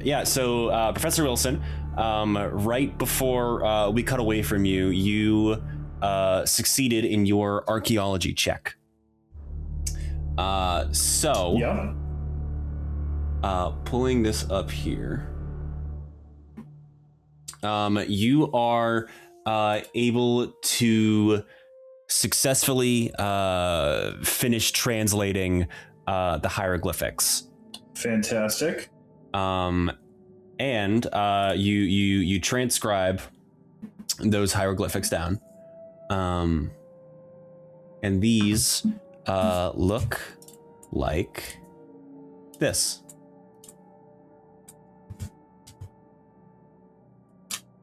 Yeah, so Professor Wilson, right before we cut away from you, you succeeded in your archaeology check. Pulling this up here, you are able to successfully finish translating the hieroglyphics. Fantastic. And you transcribe those hieroglyphics down. And these look like this.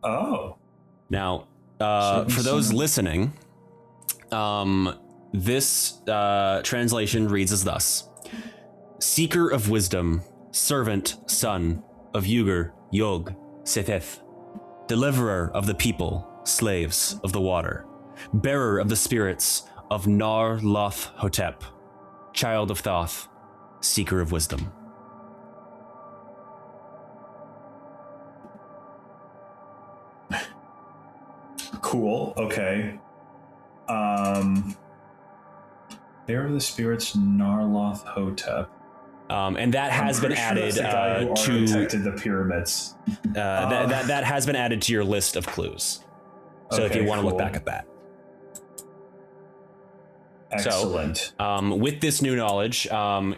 Oh. Now, for those listening, this translation reads as thus: Seeker of wisdom, servant, son of Yugur, Yog, Setheth, deliverer of the people, slaves of the water, bearer of the spirits of Nar Loth Hotep, child of Thoth, seeker of wisdom. Cool. Okay. Bearer of the spirits, Narloth Hotep. And that has been added to architected the pyramids. That has been added to your list of clues. So if you want to look back at that. Excellent. So, with this new knowledge,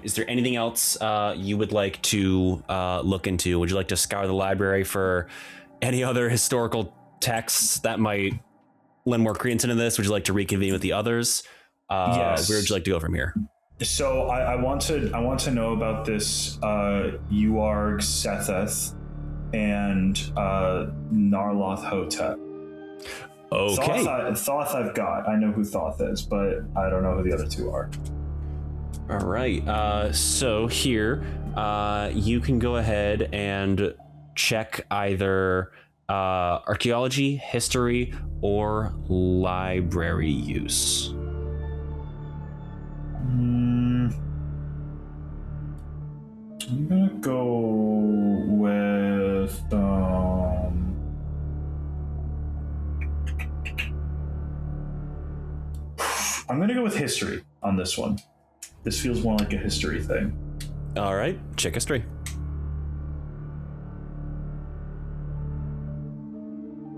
is there anything else you would like to look into? Would you like to scour the library for any other historical texts that might lend more credence into this? Would you like to reconvene with the others? Yes. Where would you like to go from here? So I want to know about this Uarg Setheth and Narloth Hotep. Okay. Thoth I've got. I know who Thoth is, but I don't know who the other two are. All right. So here, you can go ahead and check either archaeology, history, or library use. I'm gonna go with I'm gonna go with history on this one. This feels more like a history thing. All right, check history.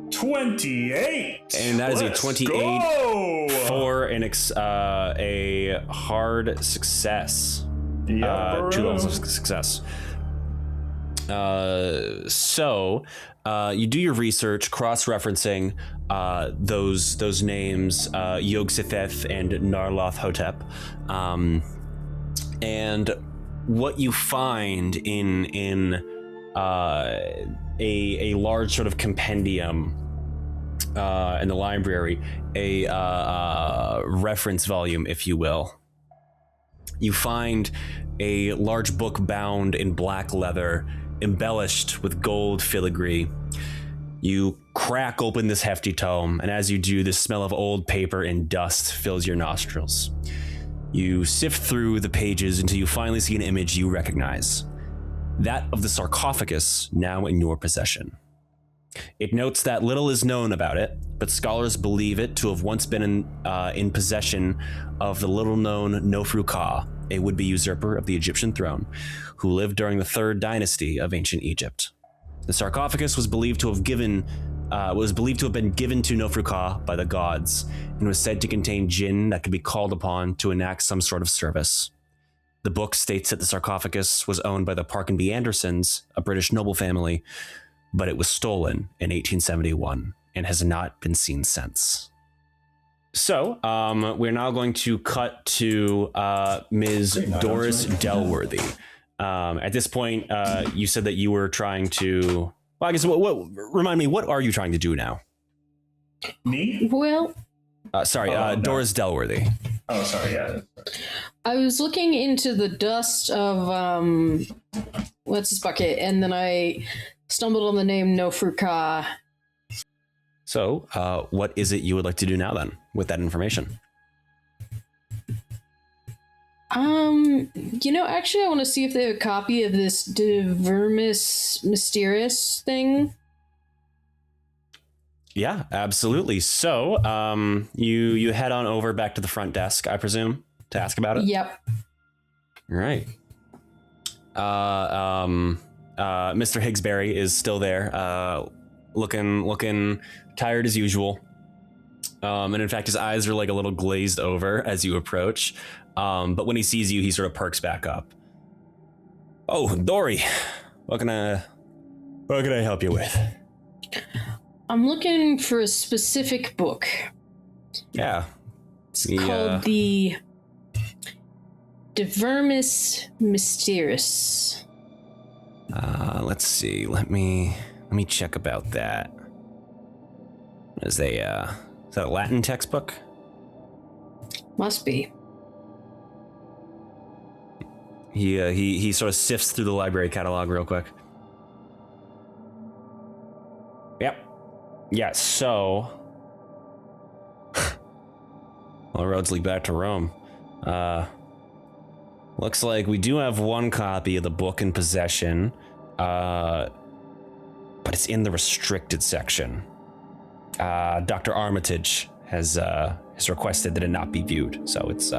28, and that is Let's a 28 go! For a hard success. Yeah, 2 levels of success. So you do your research, cross-referencing those names, Yog Setheth and Narloth Hotep, and what you find in a large sort of compendium in the library, a reference volume, if you will. You find a large book bound in black leather embellished with gold filigree. You crack open this hefty tome, and as you do, the smell of old paper and dust fills your nostrils. You sift through the pages until you finally see an image you recognize. That of the sarcophagus now in your possession. It notes that little is known about it, but scholars believe it to have once been in possession of the little-known Nofru Ka, a would-be usurper of the Egyptian throne, who lived during the 3rd dynasty of ancient Egypt. The sarcophagus was believed to have been given to Nofru Ka by the gods, and was said to contain jinn that could be called upon to enact some sort of service. The book states that the sarcophagus was owned by the Parkenby Andersons, a British noble family, but it was stolen in 1871 and has not been seen since. So, we're now going to cut to Ms. Doris Delworthy. At this point, you said that you were trying to... Well, I guess, remind me, what are you trying to do now? Me? Well, Doris Delworthy. Oh, sorry, yeah. I was looking into the dust of, what's this bucket, and then I stumbled on the name Nofru Ka. So, what is it you would like to do now, then, with that information? Actually, I want to see if they have a copy of this De Vermis Mysterious thing. Yeah, absolutely. So, you head on over back to the front desk, I presume, to ask about it? Yep. All right. Mr. Higsbury is still there, looking tired as usual. And in fact, his eyes are like a little glazed over as you approach. But when he sees you, he sort of perks back up. Oh, Dory, what can I help you with? I'm looking for a specific book. Yeah. It's called the De Vermis Mysterious. Let's see. Let me check about that. Is that a Latin textbook? Must be. He sort of sifts through the library catalog real quick. Yep. Yeah, so... All roads lead back to Rome. Looks like we do have one copy of the book in possession, but it's in the restricted section. Dr. Armitage has requested that it not be viewed, so it's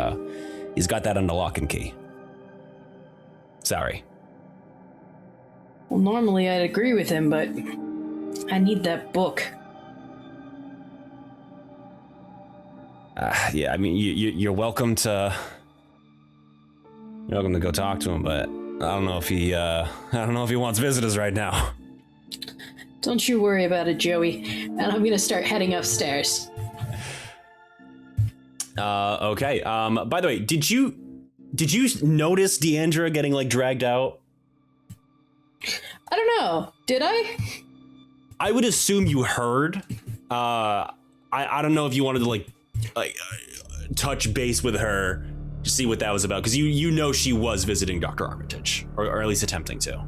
he's got that under lock and key. Sorry. Well, normally I'd agree with him, but I need that book. Yeah, I mean, you're welcome to go talk to him, but I don't know if he wants visitors right now. Don't you worry about it, Joey. And I'm gonna start heading upstairs. Okay. By the way, did you notice Deandra getting like dragged out? I don't know. Did I? I would assume you heard. I don't know if you wanted to like touch base with her to see what that was about, because you know she was visiting Dr. Armitage, or at least attempting to.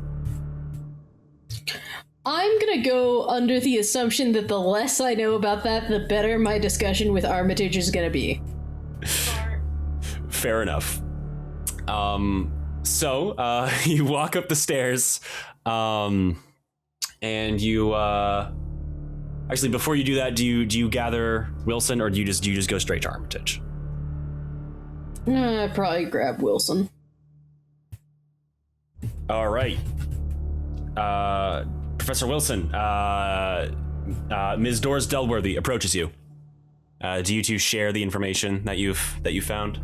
I'm gonna go under the assumption that the less I know about that, the better my discussion with Armitage is gonna be. Fair enough. So you walk up the stairs, and you actually, before you do that, do you gather Wilson, or do you just go straight to Armitage? I'd probably grab Wilson. All right. Professor Wilson, Ms. Doris Delworthy approaches you. Do you two share the information that you found?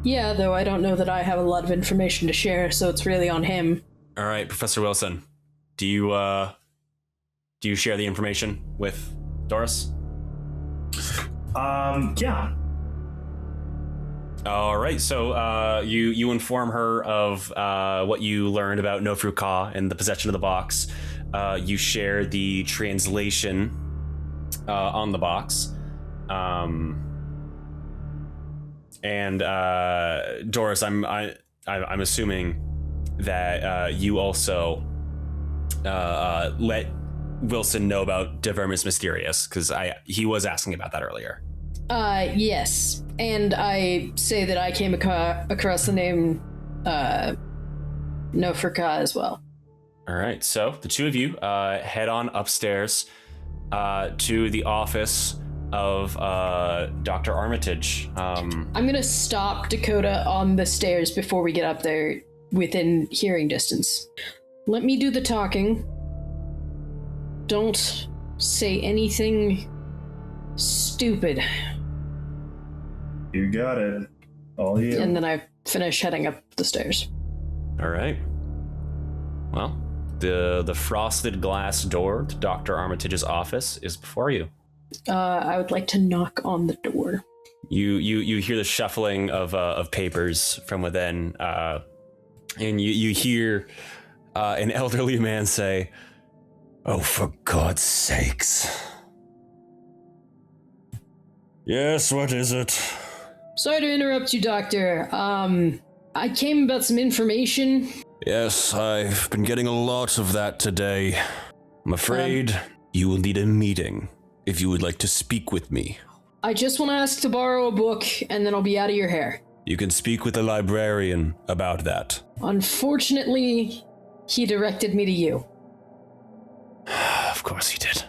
Yeah, though I don't know that I have a lot of information to share, so it's really on him. All right, Professor Wilson, do you share the information with Doris? Yeah. All right, so you inform her of what you learned about Nofru Ka and the possession of the box. You share the translation on the box, and Doris, I'm assuming that you also let Wilson know about Divermus Mysterious, because he was asking about that earlier. Yes. And I say that I came across the name Nofrika as well. All right, so the two of you head on upstairs to the office of Dr. Armitage. I'm going to stop Dakota on the stairs before we get up there within hearing distance. Let me do the talking. Don't say anything stupid. You got it. All you. And then I finish heading up the stairs. All right. Well, the frosted glass door to Dr. Armitage's office is before you. I would like to knock on the door. You hear the shuffling of papers from within, and you hear an elderly man say, "Oh, for God's sakes!" Yes, what is it? Sorry to interrupt you, Doctor. I came about some information. Yes, I've been getting a lot of that today. I'm afraid you will need a meeting if you would like to speak with me. I just want to ask to borrow a book, and then I'll be out of your hair. You can speak with the librarian about that. Unfortunately, he directed me to you. Of course he did.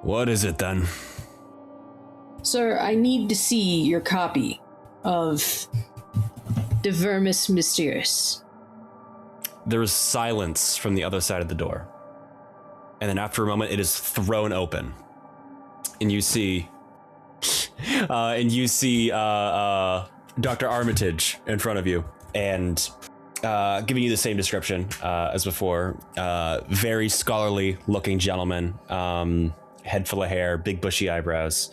What is it then? Sir, I need to see your copy of Divermus Mysterious. There is silence from the other side of the door. And then after a moment, it is thrown open. And you see... Dr. Armitage in front of you. And giving you the same description as before. Very scholarly looking gentleman. Head full of hair, big bushy eyebrows.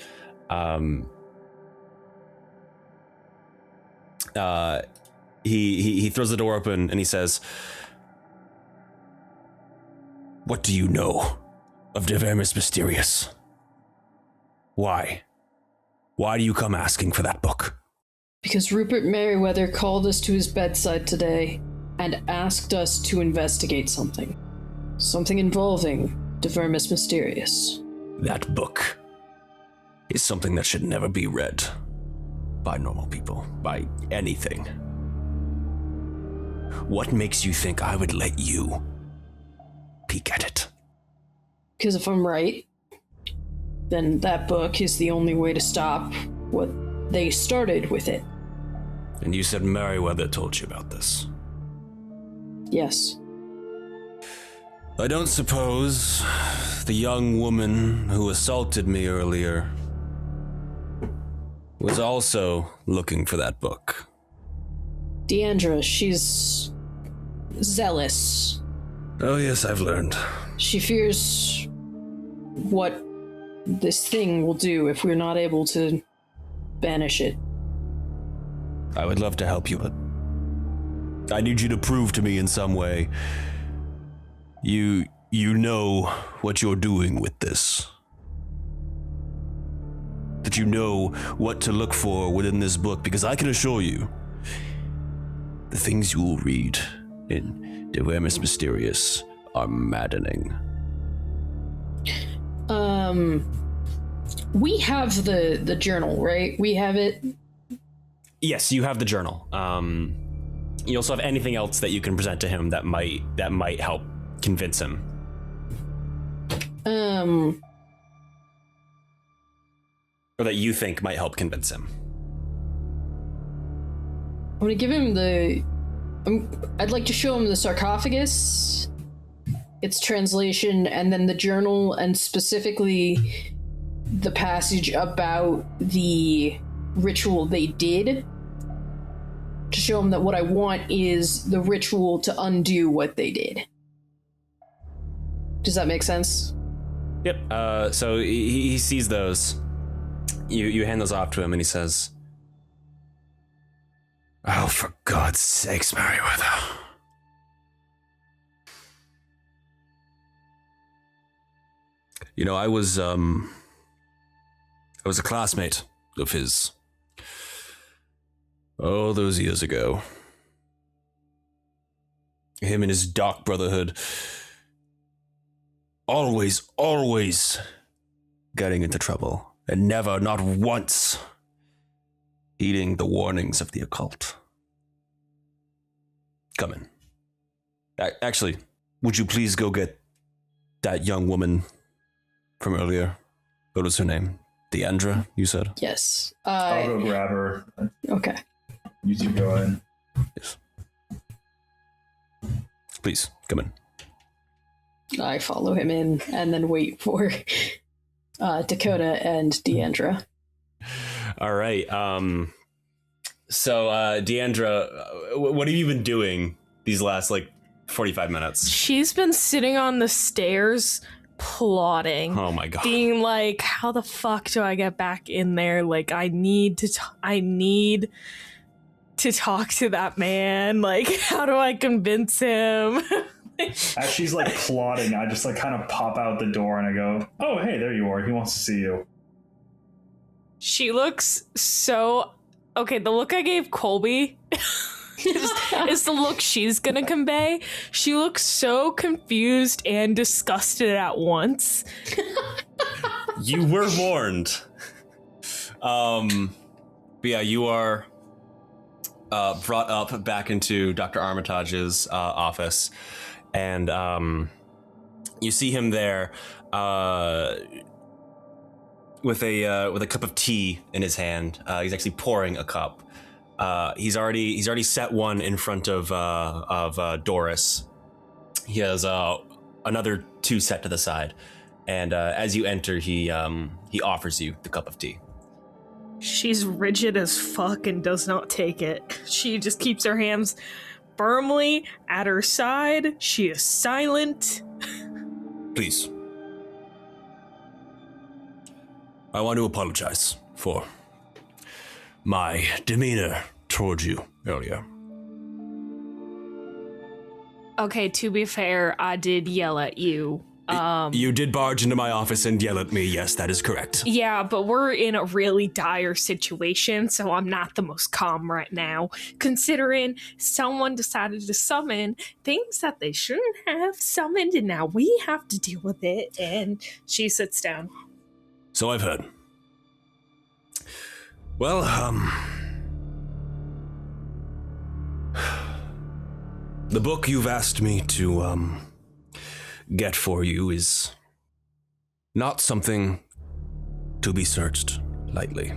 He throws the door open and he says, What do you know of Divermus Mysterious? Why? Why do you come asking for that book? Because Rupert Merriweather called us to his bedside today and asked us to investigate something. Something involving Divermus Mysterious. That book is something that should never be read by normal people, by anything. What makes you think I would let you peek at it? Because if I'm right, then that book is the only way to stop what they started with it. And you said Merriweather told you about this? Yes. I don't suppose the young woman who assaulted me earlier was also looking for that book. Deandra, she's zealous. Oh yes, I've learned. She fears what this thing will do if we're not able to banish it. I would love to help you, but I need you to prove to me in some way you know what you're doing with this. That you know what to look for within this book, because I can assure you, the things you will read in Divermus Mysterious are maddening. We have the journal, right? We have it. yes, you have the journal. You also have anything else that you can present to him that might help convince him. Or that you think might help convince him. I'm gonna give him I'd like to show him the sarcophagus, its translation, and then the journal, and specifically the passage about the ritual they did, to show him that what I want is the ritual to undo what they did. Does that make sense? Yep. So he sees those. You hand those off to him, and he says, "Oh, for God's sakes, Merriweather." You know, I was a classmate of his Oh, those years ago. Him and his dark brotherhood. Always getting into trouble. And never, not once, heeding the warnings of the occult. Come in. Actually, would you please go get that young woman from earlier? What was her name? Deandra, you said? Yes. I'll go grab her. Okay. You two go in. Yes. Please, come in. I follow him in and then wait for Dakota and Deandra. All right. So, Deandra, what have you been doing these last, 45 minutes? She's been sitting on the stairs plotting. Oh my god. Being like, how the fuck do I get back in there? Like, I need to talk to that man. Like, how do I convince him? As she's plotting, I just kind of pop out the door and I go, "Oh, hey, there you are. He wants to see you." She looks so... Okay, the look I gave Colby is the look she's gonna convey. She looks so confused and disgusted at once. You were warned. But yeah, you are brought up back into Dr. Armitage's office, and you see him there with a cup of tea in his hand. He's actually pouring a cup. He's already set one in front of Doris. He has another two set to the side, and as you enter, he offers you the cup of tea. She's rigid as fuck and does not take it. She just keeps her hands firmly at her side. She is silent. Please. I want to apologize for my demeanor towards you earlier. Okay, to be fair, I did yell at you. You did barge into my office and yell at me. Yes, that is correct. Yeah, but we're in a really dire situation, so I'm not the most calm right now, considering someone decided to summon things that they shouldn't have summoned, and now we have to deal with it. And she sits down. So I've heard. Well, the book you've asked me to, get for you is not something to be searched lightly.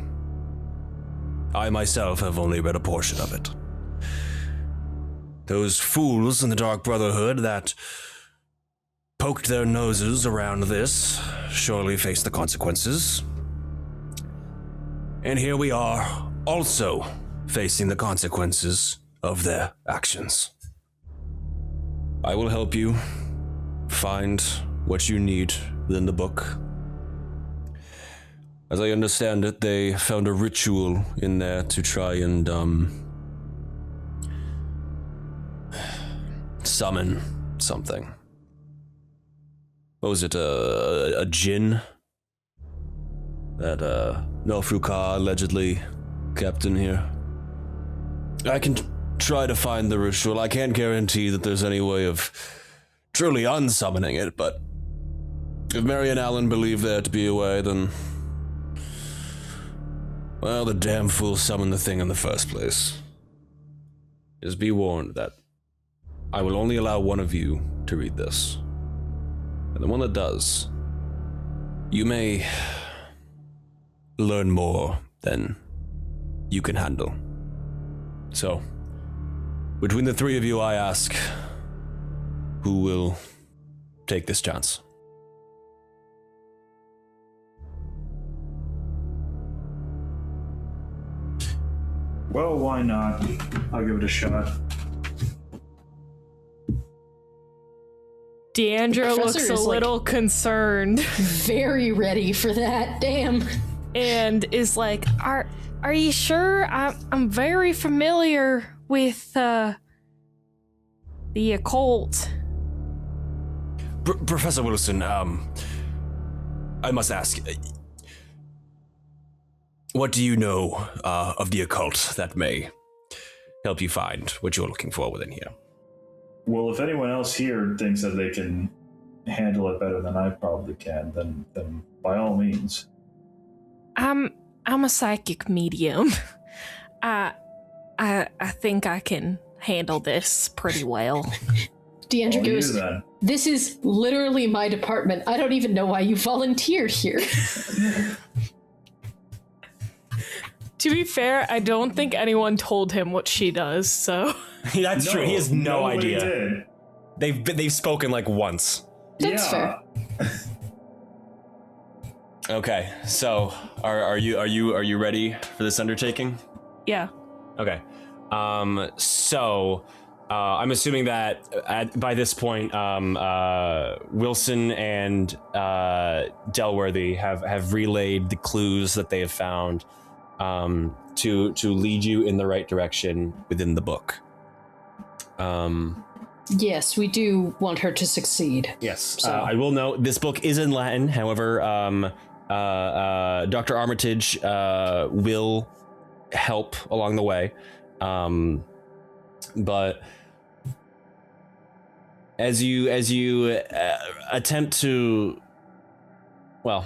I myself have only read a portion of it. Those fools in the Dark Brotherhood that poked their noses around this surely face the consequences. And here we are, also facing the consequences of their actions. I will help you find what you need within the book. As I understand it, they found a ritual in there to try and summon something. What was it, a djinn that Nelfruka allegedly kept in here? I can try to find the ritual. I can't guarantee that there's any way of truly unsummoning it, but if Mary and Alan believe there to be a way, then, well, the damn fool summoned the thing in the first place. Just be warned that I will only allow one of you to read this. And the one that does, you may learn more than you can handle. So, between the three of you, I ask, who will take this chance? Well, why not? I'll give it a shot. Deandra looks a little concerned. Very ready for that. Damn. And is like, are you sure? I'm very familiar with the occult. Professor Wilson, I must ask, what do you know of the occult that may help you find what you're looking for within here. Well, if anyone else here thinks that they can handle it better than I probably can, then by all means. I'm a psychic medium. I think I can handle this pretty well. Deandra goes, this is literally my department. I don't even know why you volunteered here. To be fair, I don't think anyone told him what she does, so... That's true. He has no idea. Did. They've spoken like once. That's fair. Okay, so are you ready for this undertaking? Yeah. Okay. So I'm assuming that by this point, Wilson and Delworthy have relayed the clues that they have found to lead you in the right direction within the book. Yes, we do want her to succeed. Yes. So. I will note this book is in Latin. However, Dr. Armitage will help along the way. But as you attempt to, well,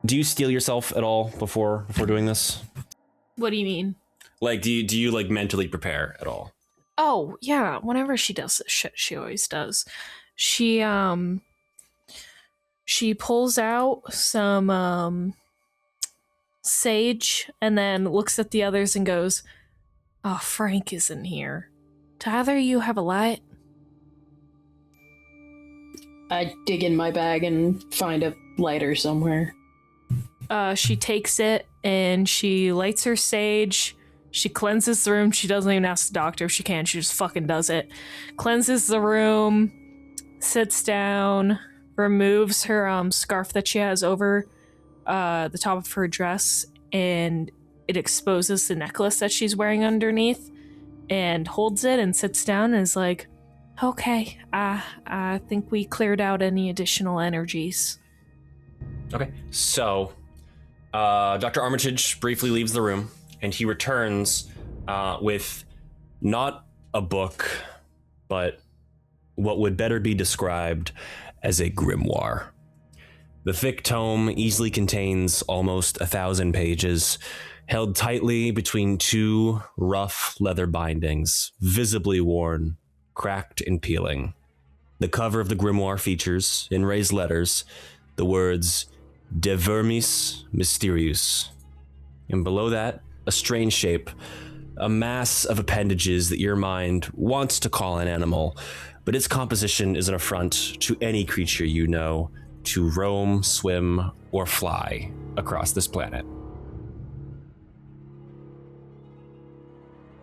do you steel yourself at all before doing this? What do you mean? Like, do you like mentally prepare at all? Oh, yeah. Whenever she does this shit, she always does. She pulls out some sage and then looks at the others and goes, "Oh, Frank isn't here. Do either of you have a light?" I dig in my bag and find a lighter somewhere. She takes it and she lights her sage. She cleanses the room. She doesn't even ask the doctor if she can. She just fucking does it. Cleanses the room, sits down, removes her scarf that she has over the top of her dress, and it exposes the necklace that she's wearing underneath, and holds it and sits down and is like, "Okay, I think we cleared out any additional energies." Okay. So, Dr. Armitage briefly leaves the room, and he returns with not a book, but what would better be described as a grimoire. The thick tome easily contains almost 1,000 pages, held tightly between two rough leather bindings, visibly worn, cracked and peeling. The cover of the grimoire features, in raised letters, the words De Vermis Mysterious. And below that, a strange shape, a mass of appendages that your mind wants to call an animal, but its composition is an affront to any creature you know to roam, swim, or fly across this planet.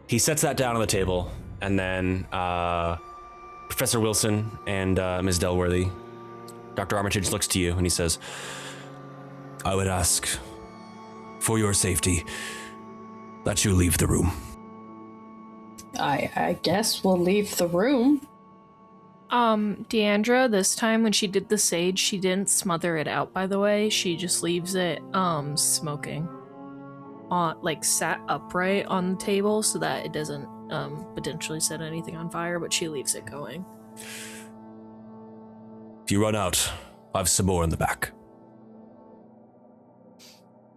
He sets that down on the table, and then Professor Wilson and Ms. Delworthy, Dr. Armitage looks to you and he says, "I would ask, for your safety, that you leave the room." I guess we'll leave the room. Deandra, this time when she did the sage, she didn't smother it out, by the way. She just leaves it, smoking. Like, sat upright on the table so that it doesn't, potentially set anything on fire, but she leaves it going. If you run out, I have some more in the back.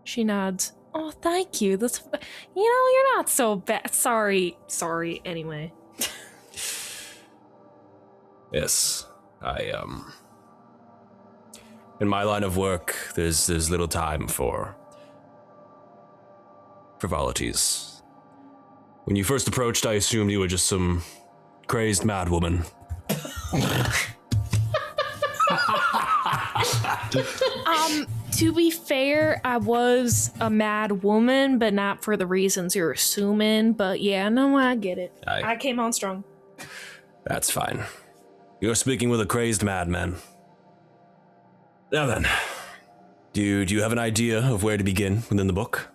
She nods. "Oh, thank you. That's, you're not so bad. Sorry, anyway." Yes, in my line of work, there's little time for frivolities. When you first approached, I assumed you were just some crazed madwoman. To be fair, I was a mad woman, but not for the reasons you're assuming. But yeah, no, I get it. I came on strong. That's fine. You're speaking with a crazed madman. Now then, do you have an idea of where to begin within the book?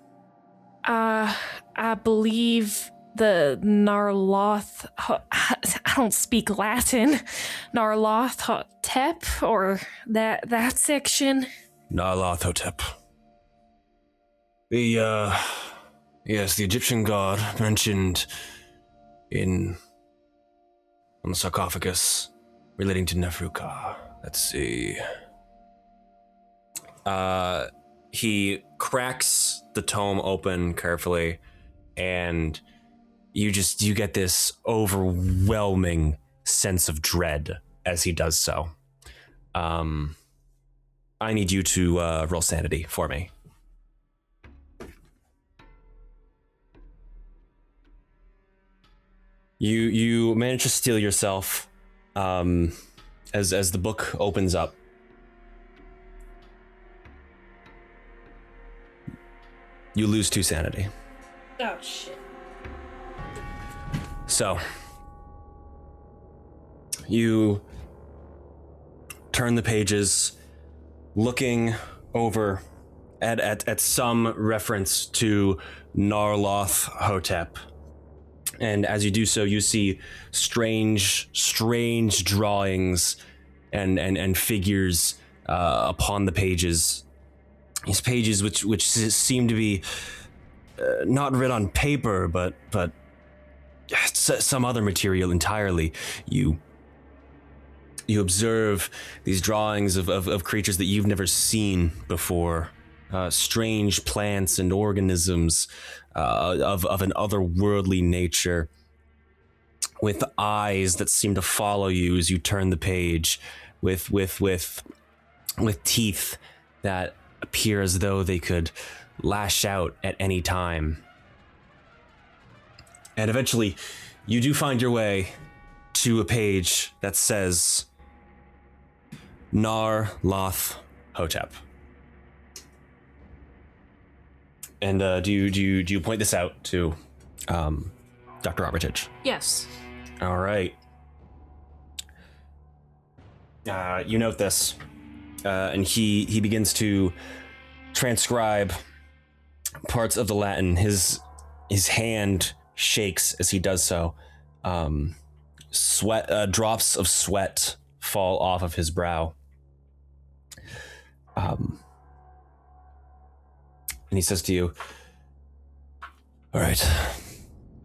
I believe the Narloth... I don't speak Latin. Narloth-hotep, or that section. Narloth-hotep. The Yes, the Egyptian god mentioned on the sarcophagus relating to Nefruka. Let's see. He cracks the tome open carefully, and you get this overwhelming sense of dread as he does so. I need you to roll sanity for me. You manage to steel yourself as the book opens up. You lose 2 sanity. Oh, shit. So, you turn the pages, looking over at some reference to Narloth Hotep. And as you do so, you see strange drawings and figures upon the pages. These pages which seem to be not written on paper, but some other material entirely. You observe these drawings of creatures that you've never seen before, strange plants and organisms of an otherworldly nature, with eyes that seem to follow you as you turn the page, with teeth that appear as though they could lash out at any time. And eventually, you do find your way to a page that says Narloth Hotep. And do you point this out to Dr. Armitage? Yes. All right. You note this, and he begins to transcribe parts of the Latin. His hand shakes as he does so. Drops of sweat fall off of his brow. And he says to you, "All right.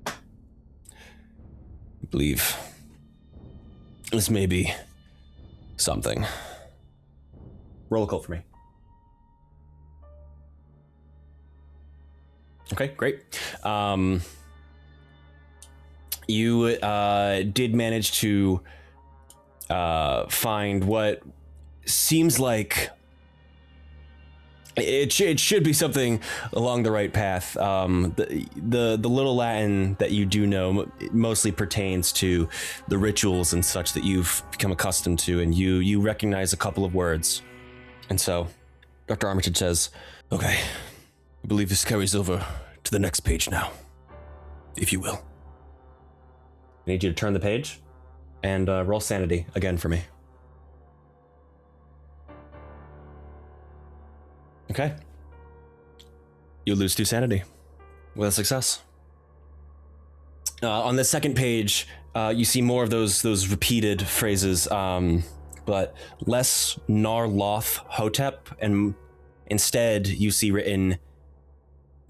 I believe this may be something." Roll a cult for me. Okay, great. You did manage to find what seems like it should be something along the right path. The little Latin that you do know mostly pertains to the rituals and such that you've become accustomed to, and you recognize a couple of words. And so, Dr. Armitage says, "Okay, I believe this carries over to the next page now, if you will." I need you to turn the page and roll sanity again for me. Okay. You lose 2 sanity with a success. On the second page, you see more of those repeated phrases, but less Narloth Hotep, and instead you see written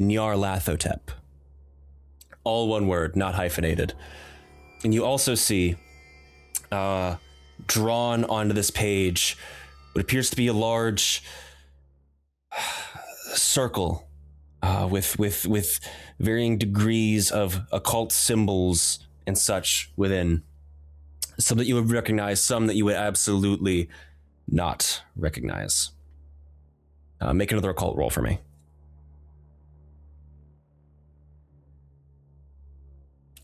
Nyarlath Hotep. All one word, not hyphenated. And you also see drawn onto this page what appears to be a large circle with varying degrees of occult symbols and such within. Some that you would recognize, some that you would absolutely not recognize. Make another occult roll for me.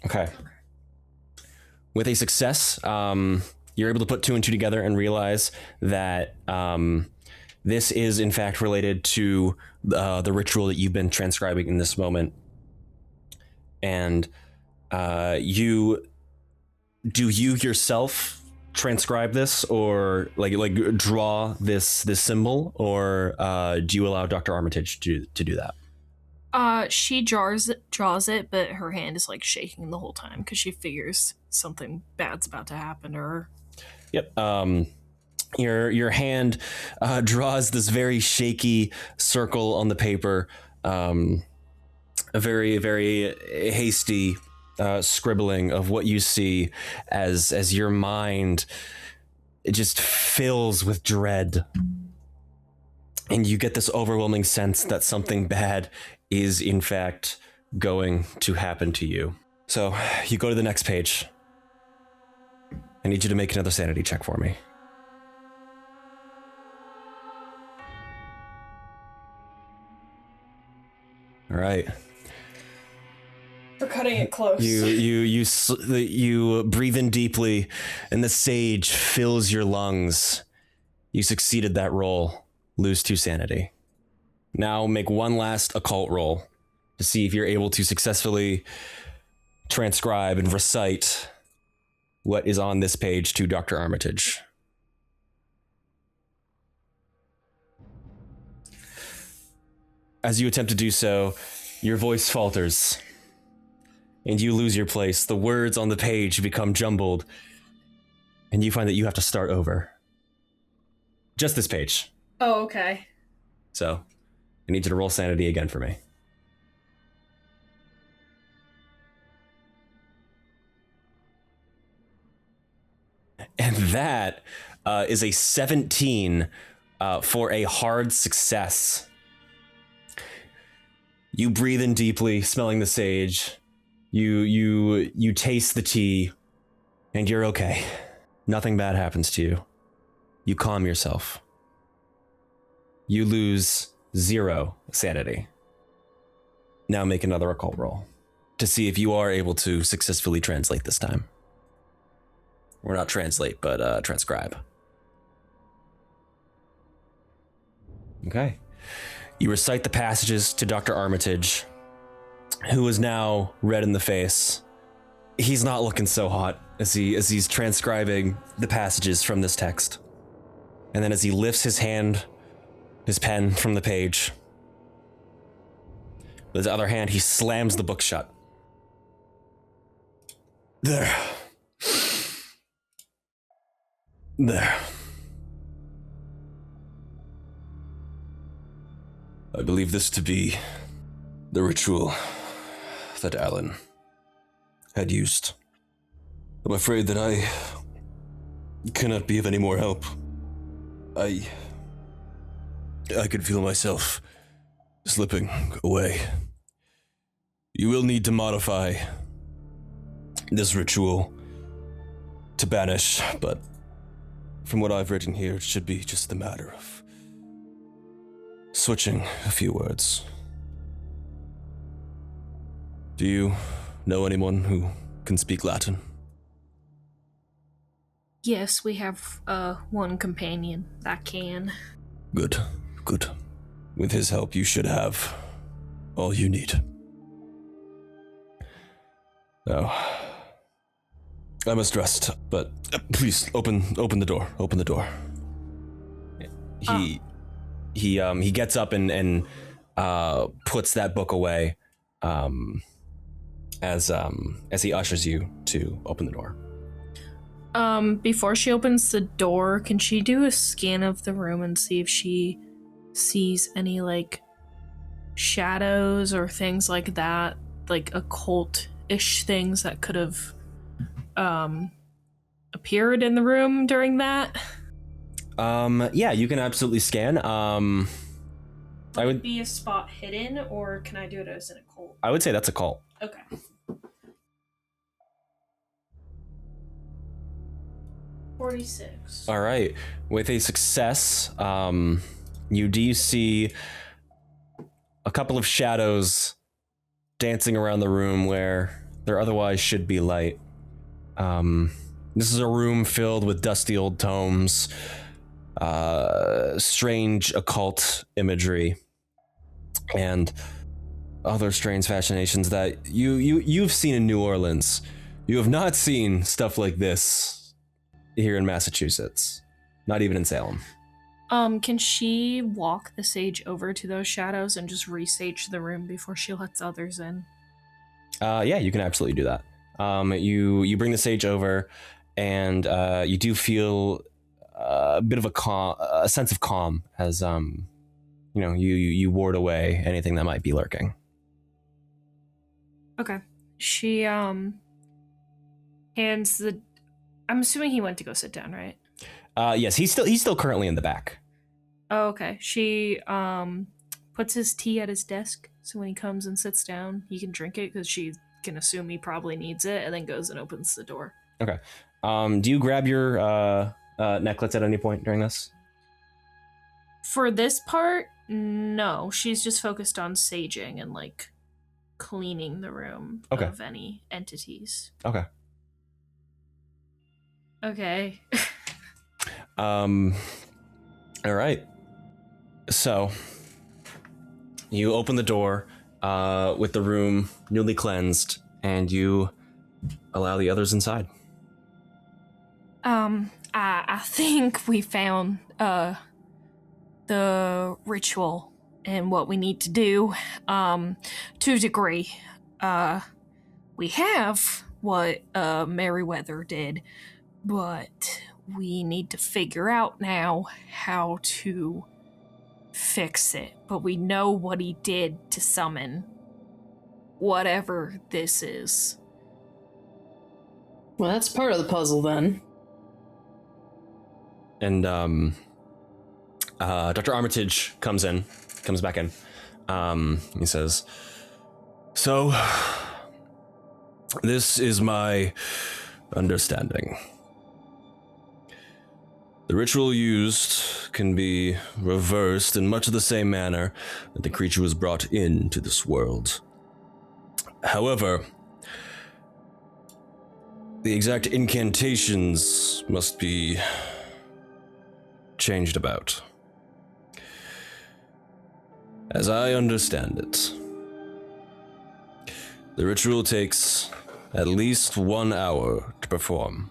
Okay. With a success, you're able to put 2 and 2 together and realize that this is in fact related to the ritual that you've been transcribing in this moment. And you yourself transcribe this, or like draw this symbol, or do you allow Dr. Armitage to do that? She draws it, but her hand is like shaking the whole time because she figures something bad's about to happen to her. Yep. Your hand draws this very shaky circle on the paper, a very, very hasty scribbling of what you see as your mind, it just fills with dread. And you get this overwhelming sense that something bad is, in fact, going to happen to you. So you go to the next page. I need you to make another sanity check for me. All right. We're cutting it close. You breathe in deeply, and the sage fills your lungs. You succeeded that roll. Lose 2 sanity. Now make one last occult roll to see if you're able to successfully transcribe and recite what is on this page to Dr. Armitage. As you attempt to do so, your voice falters, and you lose your place. The words on the page become jumbled, and you find that you have to start over. Just this page. Oh, okay. So, I need you to roll sanity again for me. And that is a 17 for a hard success. You breathe in deeply, smelling the sage. You taste the tea, and you're okay. Nothing bad happens to you. You calm yourself. You lose 0 sanity. Now make another occult roll to see if you are able to successfully translate this time. Or not translate, but transcribe. Okay. You recite the passages to Dr. Armitage, who is now red in the face. He's not looking so hot as he's transcribing the passages from this text. And then as he lifts his pen from the page, with his other hand, he slams the book shut. There. I believe this to be the ritual that Alan had used. I'm afraid that I cannot be of any more help. I could feel myself slipping away. You will need to modify this ritual to banish, but from what I've written here, it should be just a matter of switching a few words. Do you know anyone who can speak Latin? Yes, we have one companion that can. Good. With his help, you should have all you need. Now, I must rest, but please open the door. Open the door. He gets up and puts that book away as he ushers you to open the door. Before she opens the door, can she do a scan of the room and see if she sees any, like, shadows or things like that, like occult-ish things that could have appeared in the room during that? Yeah, you can absolutely scan. I would be a spot hidden, or can I do it as an occult? I would say that's a cult. Okay. $46. All right. With a success, you do see a couple of shadows dancing around the room where there otherwise should be light. This is a room filled with dusty old tomes, strange occult imagery, and other strange fascinations that you've seen in New Orleans. You have not seen stuff like this here in Massachusetts, not even in Salem. Can she walk the sage over to those shadows and just resage the room before she lets others in? Yeah, you can absolutely do that. You bring the sage over, and you do feel a bit of a sense of calm as you ward away anything that might be lurking. Okay. She hands the. I'm assuming he went to go sit down, right? Yes, he's still currently in the back. Oh, okay. She puts his tea at his desk, so when he comes and sits down, he can drink it because she can assume he probably needs it, and then goes and opens the door. Okay. Do you grab your necklace at any point during this? For this part, no. She's just focused on saging and like cleaning the room of any entities. Okay. Okay. All right. So you open the door with the room newly cleansed, and you allow the others inside. I think we found the ritual and what we need to do to a degree. We have what Merryweather did, but we need to figure out now how to fix it. But we know what he did to summon whatever this is. Well, that's part of the puzzle then. And Dr. Armitage comes back in. He says, "So, this is my understanding. The ritual used can be reversed in much of the same manner that the creature was brought into this world. However, the exact incantations must be changed about. As I understand it, the ritual takes at least 1 hour to perform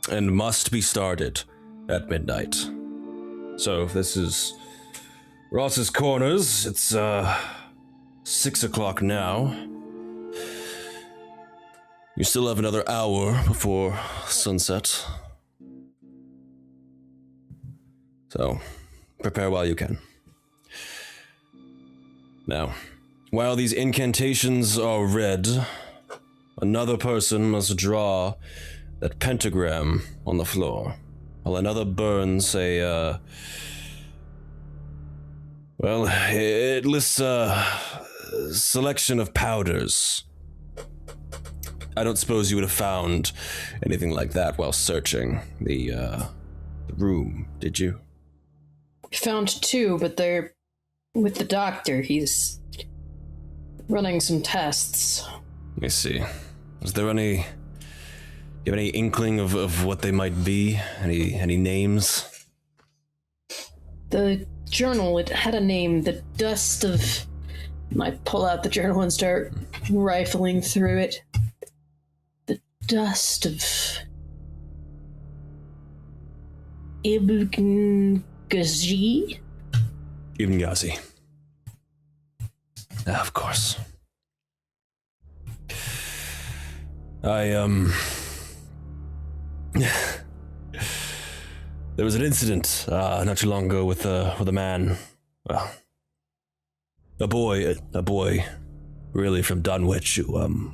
and must be started at midnight. So if this is Ross's Corners, it's 6 o'clock now. You still have another hour before sunset. So prepare while you can. Now, while these incantations are read, another person must draw that pentagram on the floor, while another burns a, well, it lists a selection of powders. I don't suppose you would have found anything like that while searching the room, did you? We found 2, but they're with the doctor. He's running some tests. Let me see. Is there any... Do you have any inkling of what they might be? Any names? The journal, it had a name, the Dust of... I pull out the journal and start rifling through it. The Dust of... Ibn Ghazi? Ibn Ghazi. Of course. There was an incident not too long ago with a man, well, a boy, really from Dunwich, who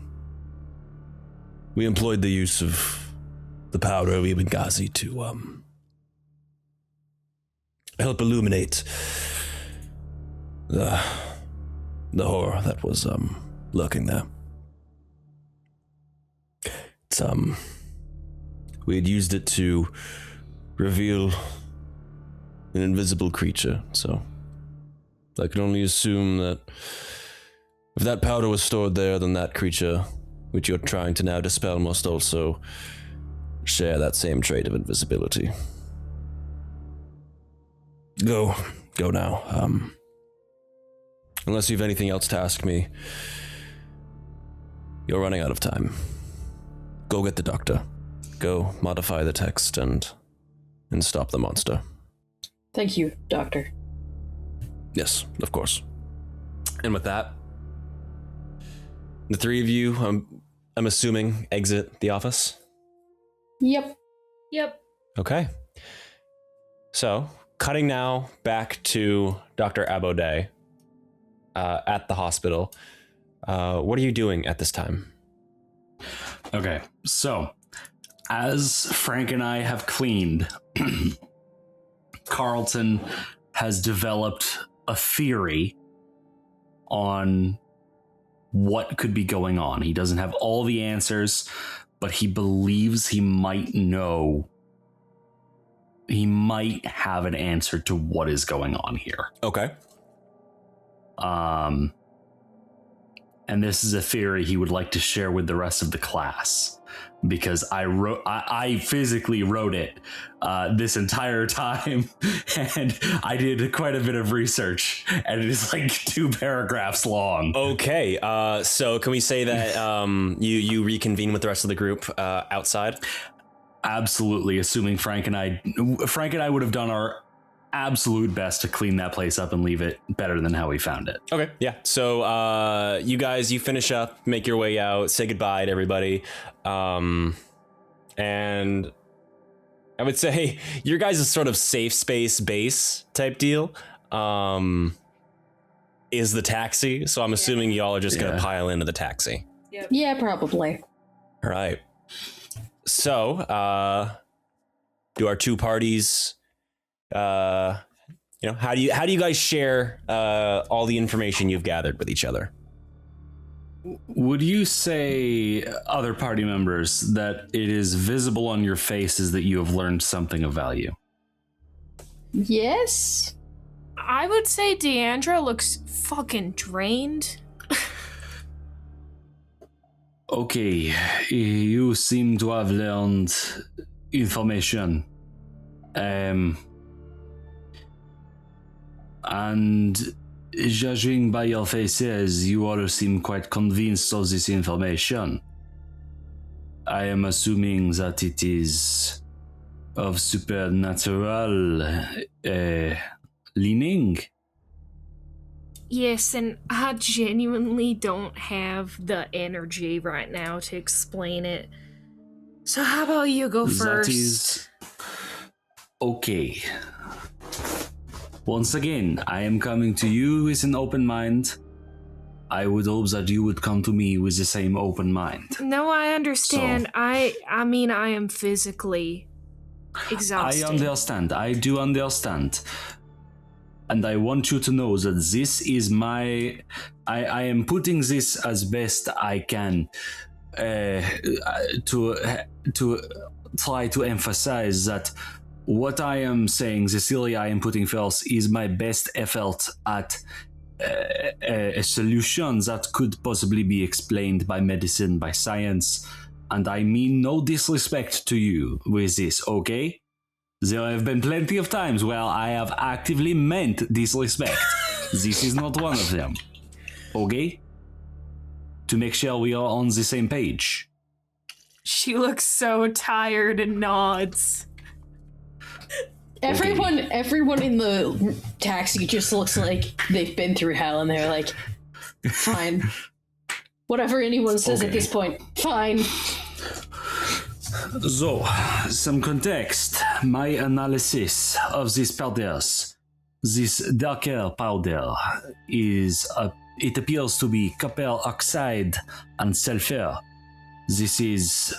we employed the use of the powder of Ibn Ghazi to help illuminate the horror that was lurking there. It's we had used it to reveal an invisible creature, so I can only assume that if that powder was stored there, then that creature, which you're trying to now dispel, must also share that same trait of invisibility. Go now. Unless you have anything else to ask me, you're running out of time. Go get the doctor. Go modify the text and stop the monster. Thank you, Doctor. Yes, of course. And with that, the 3 of you, I'm assuming, exit the office? Yep. Okay. So, cutting now back to Dr. Abode at the hospital. what are you doing at this time? Okay, so as Frank and I have cleaned, Carlton has developed a theory on what could be going on. He doesn't have all the answers, but he believes he might know. He might have an answer to what is going on here. Okay. And this is a theory he would like to share with the rest of the class, because I physically wrote it this entire time, and I did quite a bit of research, and it is like 2 paragraphs long. Okay, so can we say that you reconvene with the rest of the group outside? Absolutely, assuming Frank and I would have done our absolute best to clean that place up and leave it better than how we found it. Okay, yeah. So you guys, you finish up, make your way out, say goodbye to everybody, and I would say your guys' sort of safe space base type deal is the taxi. So I'm assuming y'all are just gonna pile into the taxi. Yep. Yeah, probably. All right. So, do our two parties, how do you guys share all the information you've gathered with each other? Would you say, other party members, that it is visible on your faces that you have learned something of value? Yes. I would say Deandra looks fucking drained. Okay, you seem to have learned information. And judging by your faces, you all seem quite convinced of this information. I am assuming that it is of supernatural leaning. Yes, and I genuinely don't have the energy right now to explain it. So how about you go first? That is okay. Once again, I am coming to you with an open mind. I would hope that you would come to me with the same open mind. No, I understand. So, I mean, I am physically exhausted. I understand. I do understand. And I want you to know that this is I am putting this as best I can to try to emphasize that what I am saying, the theory I am putting first, is my best effort at a solution that could possibly be explained by medicine, by science. And I mean no disrespect to you with this, okay? There have been plenty of times where I have actively meant disrespect. This is not one of them. Okay? To make sure we are on the same page. She looks so tired and nods. Everyone in the taxi just looks like they've been through hell, and they're like, fine. Whatever anyone says at this point, fine. So, some context. My analysis of these powders. This darker powder it appears to be copper oxide and sulfur. This is,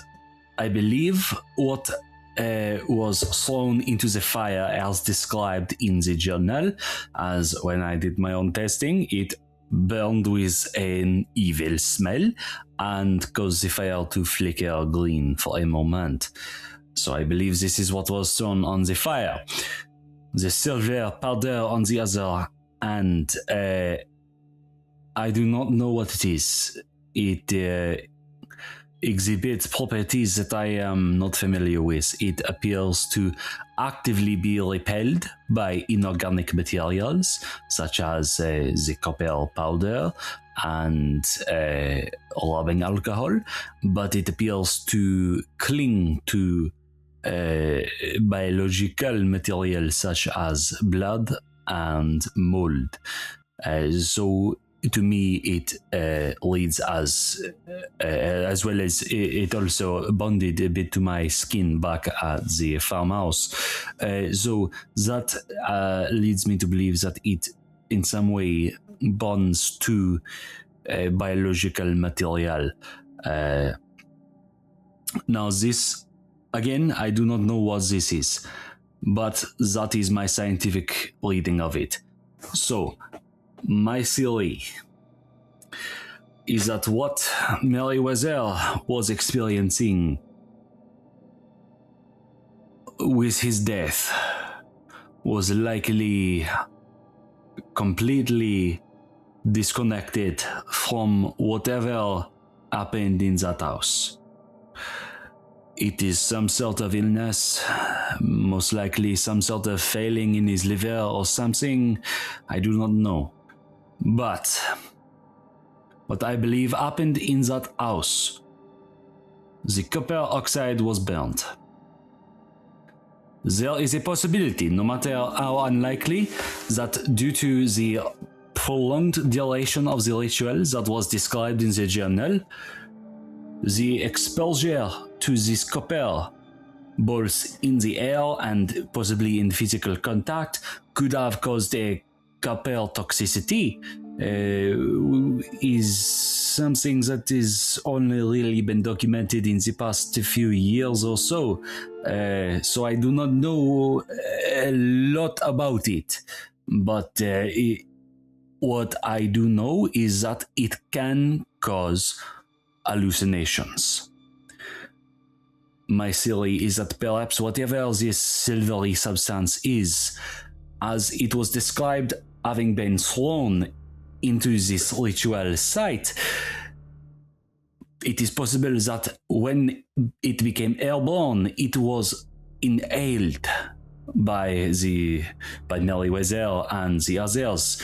I believe, what was thrown into the fire as described in the journal, as when I did my own testing, it burned with an evil smell and caused the fire to flicker green for a moment. So I believe this is what was thrown on the fire. The silver powder on the other hand, I do not know what it is. It exhibits properties that I am not familiar with. It appears to actively be repelled by inorganic materials, such as the copper powder and rubbing alcohol, but it appears to cling to biological materials such as blood and mold. So to me, it leads as well as it also bonded a bit to my skin back at the farmhouse. So that leads me to believe that it in some way bonds to biological material. Now this, again, I do not know what this is, but that is my scientific reading of it. So, my theory is that what Meriwether was experiencing with his death was likely completely disconnected from whatever happened in that house. It is some sort of illness, most likely some sort of failing in his liver or something, I do not know. But what I believe happened in that house, the copper oxide was burnt. There is a possibility, no matter how unlikely, that due to the prolonged duration of the ritual that was described in the journal, the exposure to this copper, both in the air and possibly in physical contact, could have caused a copper toxicity, is something that is only really been documented in the past few years or so. So I do not know a lot about it, but what I do know is that it can cause hallucinations. My theory is that perhaps whatever this silvery substance is, as it was described having been thrown into this ritual site, it is possible that when it became airborne, it was inhaled by Meriwether and the others,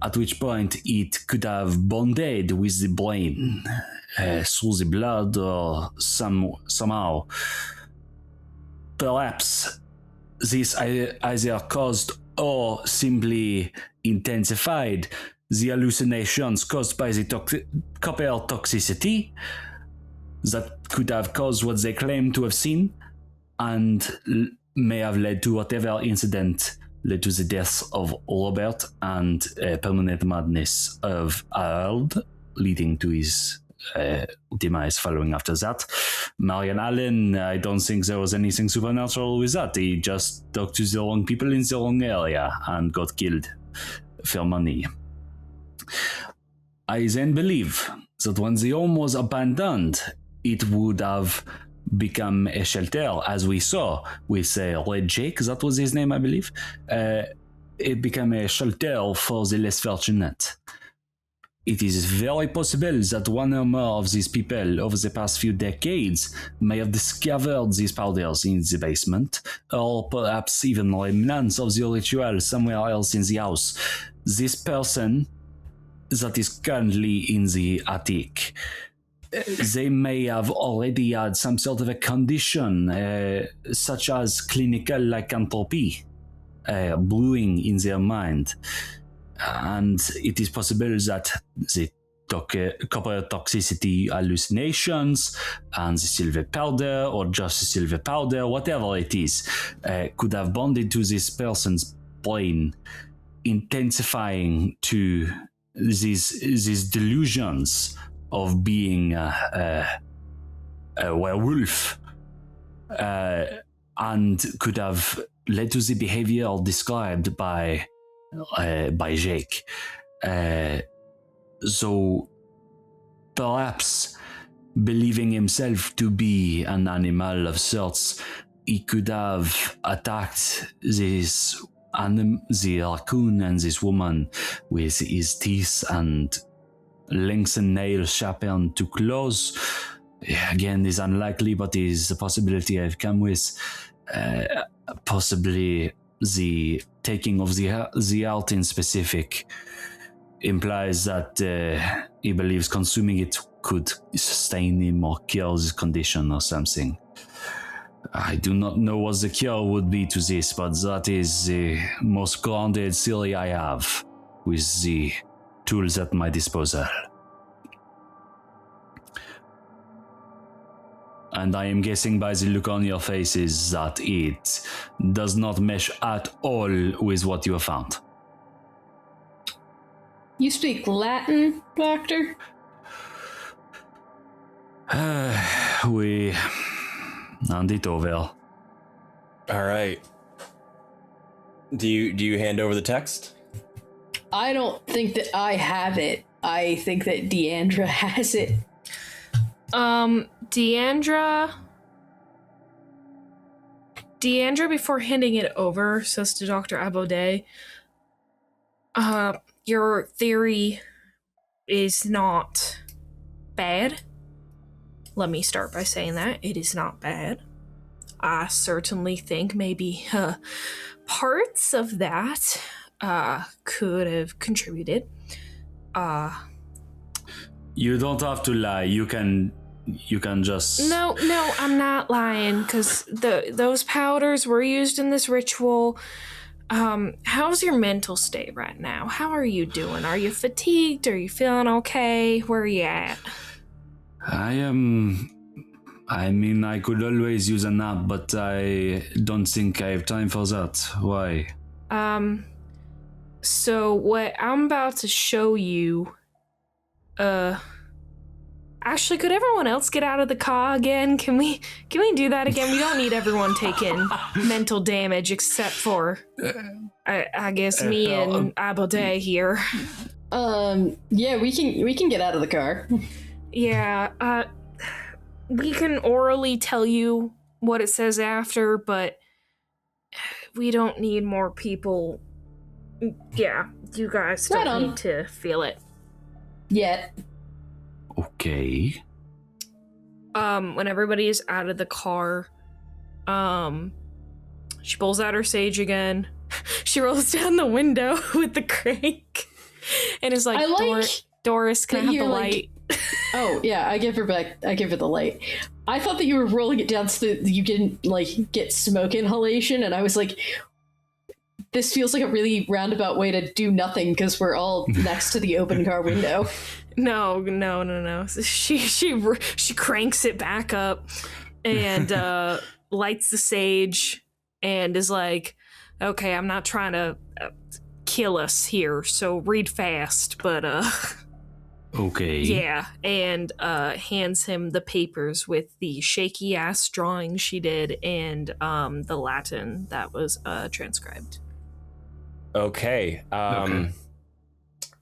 at which point it could have bonded with the brain through the blood or somehow. Perhaps this either caused or simply intensified the hallucinations caused by the copper toxicity that could have caused what they claim to have seen, and may have led to whatever incident led to the deaths of Robert and permanent madness of Harold, leading to his demise following after that. Marian Allen, I don't think there was anything supernatural with that. He just talked to the wrong people in the wrong area and got killed for money. I then believe that when the home was abandoned, it would have become a shelter, as we saw with Red Jake, that was his name, I believe. It became a shelter for the less fortunate. It is very possible that one or more of these people over the past few decades may have discovered these powders in the basement, or perhaps even remnants of the ritual somewhere else in the house. This person that is currently in the attic, they may have already had some sort of a condition, such as clinical lycanthropy, brewing in their mind. And it is possible that the copper toxicity hallucinations and the silver powder, or just the silver powder, whatever it is, could have bonded to this person's brain, intensifying to these delusions of being a werewolf, and could have led to the behavior described by Jake. So perhaps believing himself to be an animal of sorts, he could have attacked the raccoon and this woman with his teeth and lengthened nails sharpened to claws. Again, is unlikely, but is a possibility I've come with. Possibly the taking of the heart in specific implies that he believes consuming it could sustain him or cure his condition or something. I do not know what the cure would be to this, but that is the most grounded theory I have with the tools at my disposal. And I am guessing by the look on your faces that it does not mesh at all with what you have found. You speak Latin, Doctor? We... Andito vel. All right. Do you hand over the text? I don't think that I have it. I think that Deandra has it. Deandra, before handing it over, says to Dr. Abode, your theory is not bad. Let me start by saying that. It is not bad. I certainly think maybe parts of that could have contributed. You don't have to lie. You can just... No, I'm not lying, because those powders were used in this ritual. How's your mental state right now? How are you doing? Are you fatigued? Are you feeling okay? Where are you at? I mean, I could always use a nap, but I don't think I have time for that. Why? So what I'm about to show you, actually, could everyone else get out of the car again? Can we do that again? We don't need everyone taking mental damage except for, I guess, me and Abode here. Yeah, we can get out of the car. Yeah, we can orally tell you what it says after, but we don't need more people. Yeah, you guys don't need to feel it. Yet. Okay. When everybody is out of the car, she pulls out her sage again. She rolls down the window with the crank and is like, Doris, can I have the light? Oh, yeah, I give her the light. I thought that you were rolling it down so that you didn't, get smoke inhalation, and I was like, this feels like a really roundabout way to do nothing because we're all next to the open car window. No. She cranks it back up and lights the sage and is like, okay, I'm not trying to kill us here, so read fast, but okay. Yeah, and hands him the papers with the shaky ass drawing she did and the Latin that was transcribed. Okay. Okay.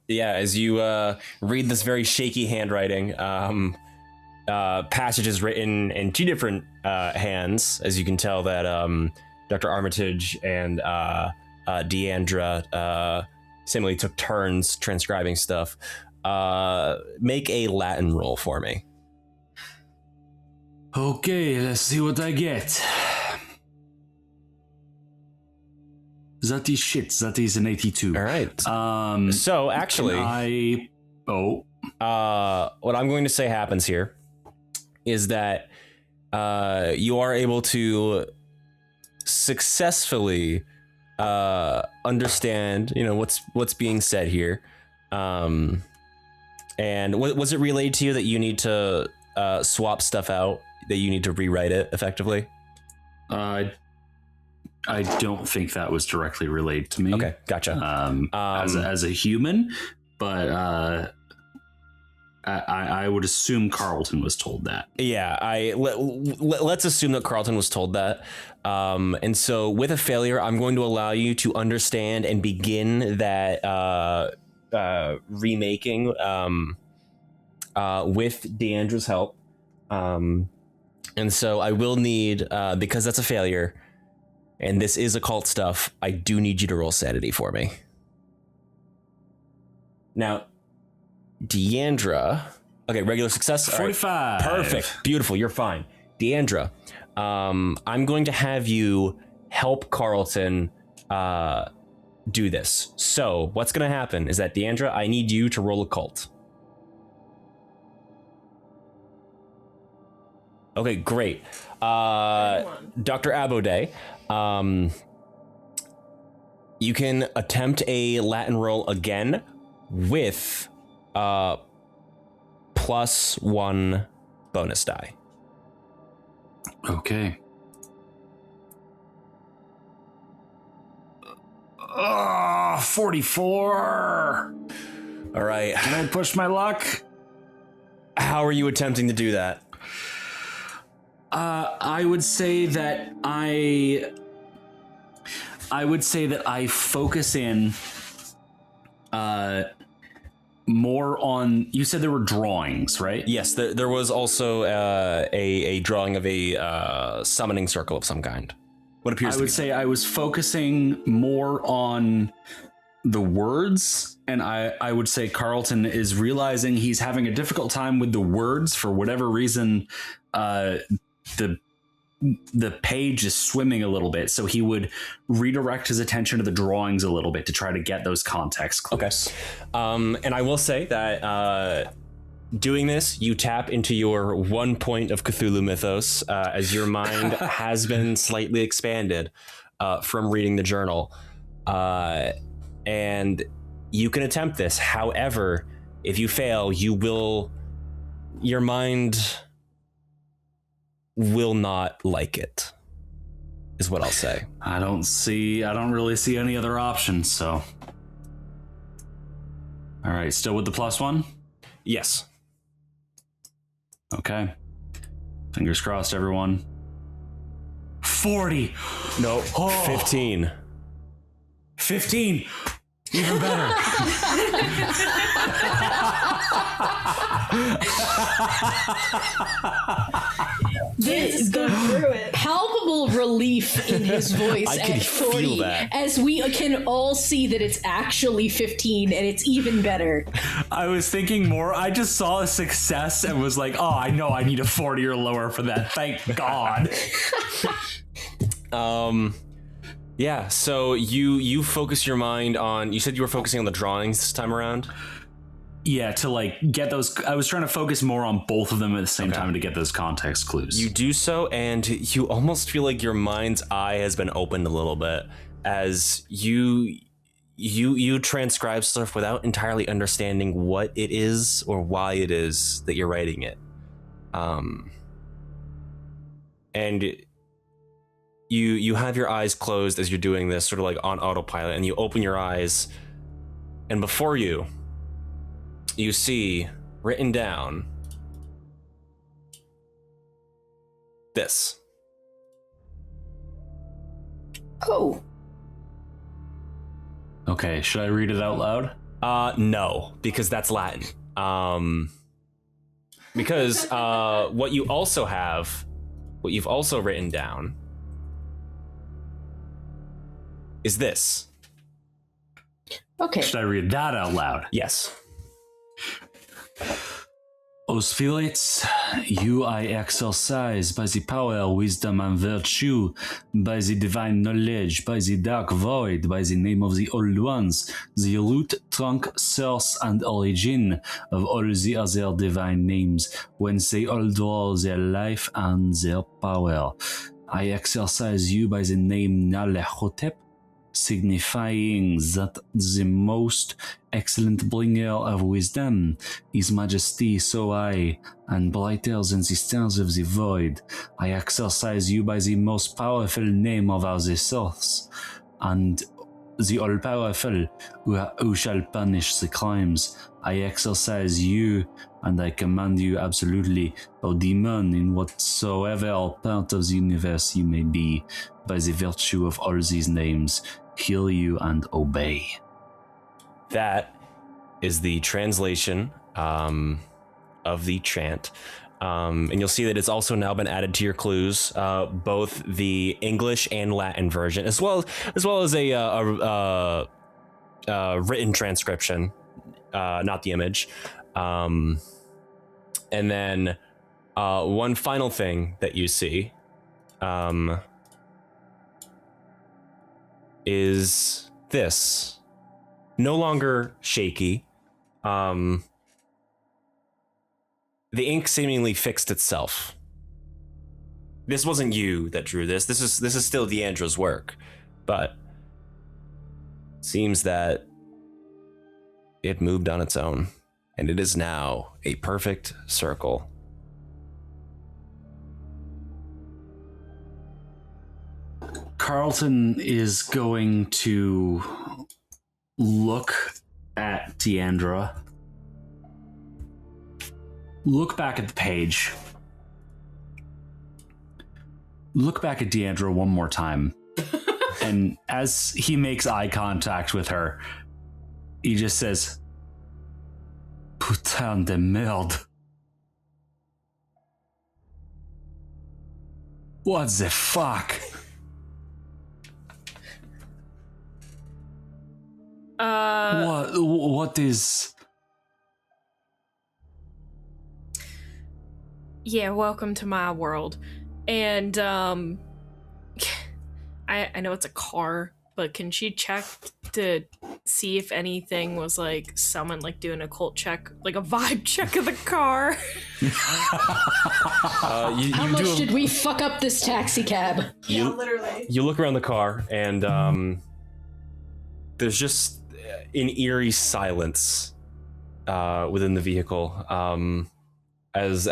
Yeah, as you read this very shaky handwriting, passages written in two different hands, as you can tell that Dr. Armitage and Deandra similarly took turns transcribing stuff. Make a Latin roll for me. Okay, let's see what I get. That is shit. That is an 82. All right. So actually, what I'm going to say happens here is that you are able to successfully understand, what's being said here. And was it relayed to you that you need to swap stuff out, that you need to rewrite it effectively? I don't think that was directly relayed to me. Okay, gotcha. As a human, but I would assume Carlton was told that. Yeah, let's assume that Carlton was told that. And so with a failure, I'm going to allow you to understand and begin that remaking with Deandra's help. And so I will need, because that's a failure, and this is occult stuff, I do need you to roll sanity for me. Now, Deandra... Okay, regular success? 45. Right. Perfect. Beautiful. You're fine. Deandra, I'm going to have you help Carlton do this. So what's going to happen is that, Deandra, I need you to roll occult. Okay, great. Dr. Abode, you can attempt a Latin roll again with +1 bonus die. Okay. 44. All right. Can I push my luck? How are you attempting to do that? I would say that I focus in more on. You said there were drawings, right? Yes, there was also a drawing of a summoning circle of some kind. What appears I to would be say I was focusing more on the words, and I would say Carlton is realizing he's having a difficult time with the words for whatever reason. The page is swimming a little bit, so he would redirect his attention to the drawings a little bit to try to get those context clues. Okay. And I will say that doing this, you tap into your 1 point of Cthulhu mythos as your mind has been slightly expanded from reading the journal. And you can attempt this. However, if you fail, your mind will not like it, is what I'll say. I don't really see any other options, so. All right, still with the +1? Yes. Okay. Fingers crossed, everyone. 40! No, 15. 15! Even better. The palpable relief in his voice I at can 40, feel that. as we can all see that it's actually 15 and it's even better. I was thinking more. I just saw a success and was like, oh, I know I need a 40 or lower for that. Thank God. Yeah, so you focus your mind on, you said you were focusing on the drawings this time around? Yeah, to like get those. I was trying to focus more on both of them at the same time to get those context clues. You do so, and you almost feel like your mind's eye has been opened a little bit as you transcribe stuff without entirely understanding what it is or why it is that you're writing it. And you have your eyes closed as you're doing this, sort of like on autopilot, and you open your eyes, and before you see written down this. Oh. Okay, should I read it out loud? No, because that's Latin. Because what you've also written down is this. Okay. Should I read that out loud? Yes. Os spirits, you I exercise by the power, wisdom, and virtue, by the divine knowledge, by the dark void, by the name of the old ones, the root, trunk, source, and origin of all the other divine names, whence they all draw their life and their power. I exercise you by the name Nalehotep, signifying that the most excellent bringer of wisdom, His Majesty so high and brighter than the stars of the void. I exercise you by the most powerful name of our source, and the all-powerful who shall punish the crimes. I exercise you, and I command you absolutely, O demon, in whatsoever part of the universe you may be, by the virtue of all these names, hear you and obey. That is the translation of the chant. And you'll see that it's also now been added to your clues, both the English and Latin version, as well as a written transcription, not the image. And then one final thing that you see is this. No longer shaky. The ink seemingly fixed itself. This wasn't you that drew this. This is still Deandra's work, but it seems that it moved on its own, and it is now a perfect circle. Carlton is going to look at Deandra look back at the page. Look back at Deandra one more time. And as he makes eye contact with her, he just says, Putain de merde. What the fuck? What is... Yeah, welcome to my world. And, I know it's a car, but can she check to see if anything was, like, someone, like, doing a cult check, like a vibe check of the car? How much did we fuck up this taxi cab? You, literally. You look around the car, and there's just an eerie silence within the vehicle as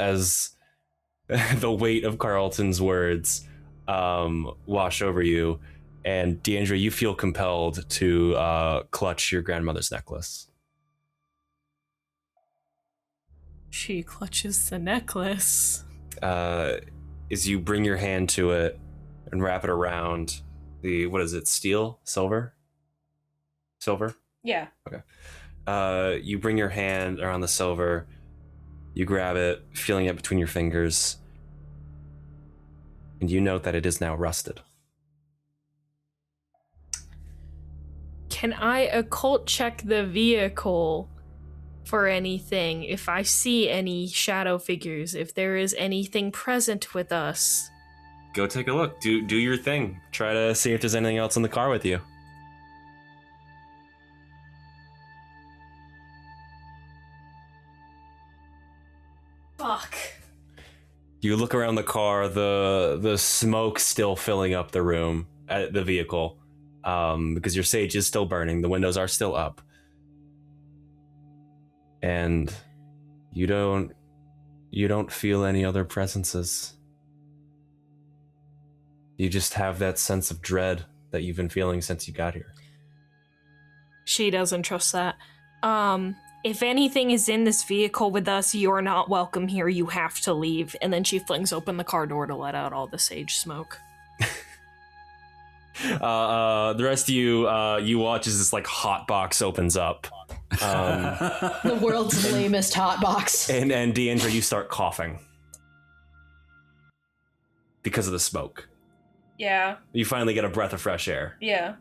the weight of Carlton's words wash over you. And Deandra, you feel compelled to clutch your grandmother's necklace. She clutches the necklace. As you bring your hand to it and wrap it around the, what is it, steel? Silver? Yeah. Okay. You bring your hand around the silver, you grab it, feeling it between your fingers, and you note that it is now rusted. Can I occult check the vehicle for anything? If I see any shadow figures, if there is anything present with us? Go take a look. Do your thing. Try to see if there's anything else in the car with you. Fuck. You look around the car, the smoke still filling up the room, the vehicle, because your sage is still burning. The windows are still up, and you don't feel any other presences. You just have that sense of dread that you've been feeling since you got here. She doesn't trust that. If anything is in this vehicle with us, you're not welcome here. You have to leave. And then she flings open the car door to let out all the sage smoke. The rest of you, you watch as this like hot box opens up. The world's lamest hot box. And Deandra, you start coughing because of the smoke. Yeah. You finally get a breath of fresh air. Yeah.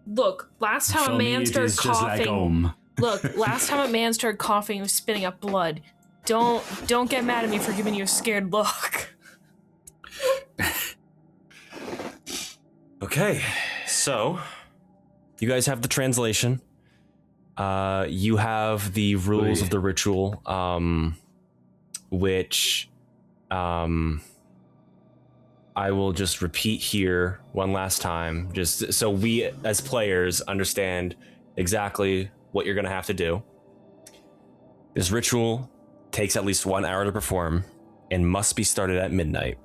Look, last time For a me, man it started is just like coughing. home. Look, last time a man started coughing, he was spitting up blood. Don't get mad at me for giving you a scared look. Okay, so you guys have the translation. You have the rules of the ritual, which I will just repeat here one last time, just so we as players understand exactly what you're going to have to do. This ritual takes at least 1 hour to perform and must be started at midnight.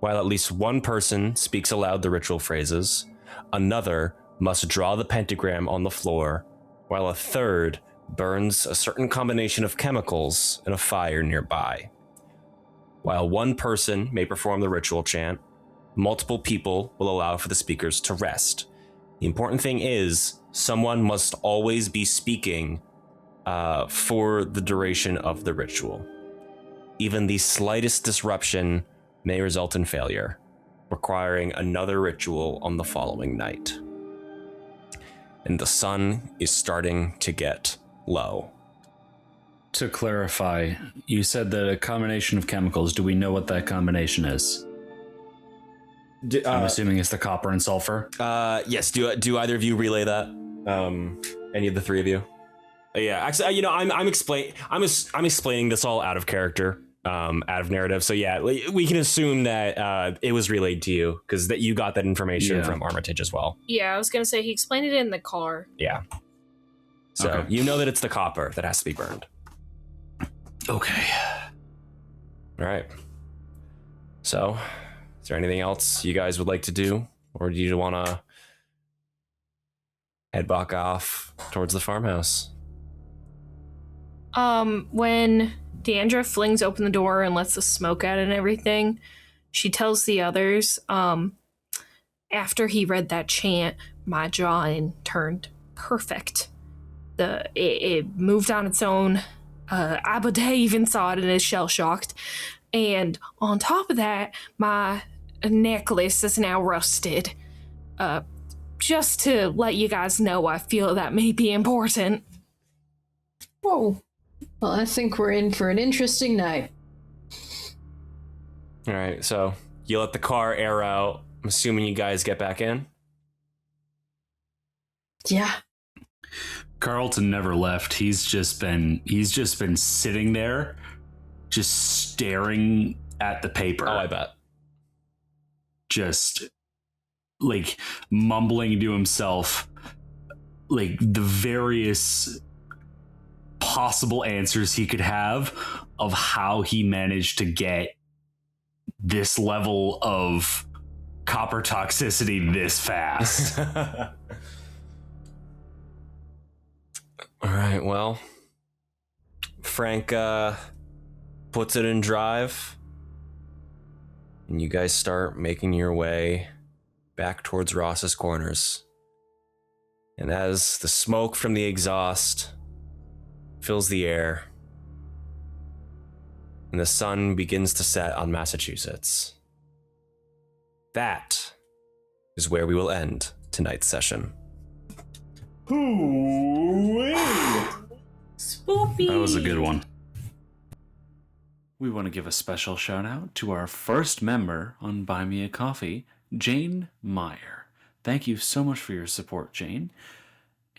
While at least one person speaks aloud the ritual phrases, another must draw the pentagram on the floor, while a third burns a certain combination of chemicals in a fire nearby. While one person may perform the ritual chant, multiple people will allow for the speakers to rest. The important thing is, someone must always be speaking for the duration of the ritual. Even the slightest disruption may result in failure, requiring another ritual on the following night. And the sun is starting to get low. To clarify, you said that a combination of chemicals. Do we know what that combination is? I'm assuming it's the copper and sulfur. Yes. Do either of you relay that? Any of the three of you? Yeah. Actually, I'm explaining this all out of character, out of narrative. So yeah, we can assume that it was relayed to you because that you got that information from Armitage as well. Yeah, I was gonna say he explained it in the car. Yeah. So you know that it's the copper that has to be burned. Okay. All right. So, is there anything else you guys would like to do, or do you want to head back off towards the farmhouse? When Deandra flings open the door and lets the smoke out and everything, she tells the others, after he read that chant, my drawing turned perfect. It moved on its own. Abuday even saw it and is shell-shocked. And on top of that, my necklace is now rusted. Just to let you guys know, I feel that may be important. Whoa. Well, I think we're in for an interesting night. All right, so you let the car air out. I'm assuming you guys get back in. Yeah. Carlton never left. He's just been sitting there, just staring at the paper. Oh, I bet. Just like mumbling to himself, like the various possible answers he could have of how he managed to get this level of copper toxicity this fast. All right, well, Frank puts it in drive, and you guys start making your way back towards Ross's Corners. And as the smoke from the exhaust fills the air, and the sun begins to set on Massachusetts, that is where we will end tonight's session. Hooey! Spoopy. That was a good one. We want to give a special shout out to our first member on Buy Me a Coffee, Jane Meyer. Thank you so much for your support, Jane.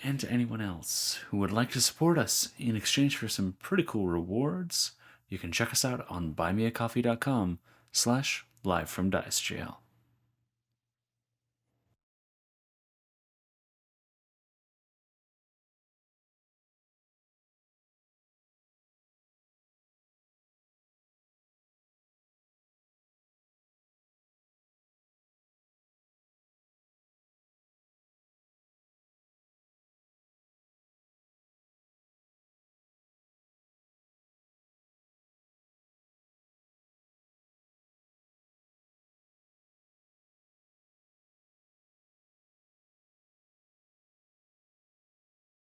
And to anyone else who would like to support us in exchange for some pretty cool rewards, you can check us out on buymeacoffee.com/livefromdicejail.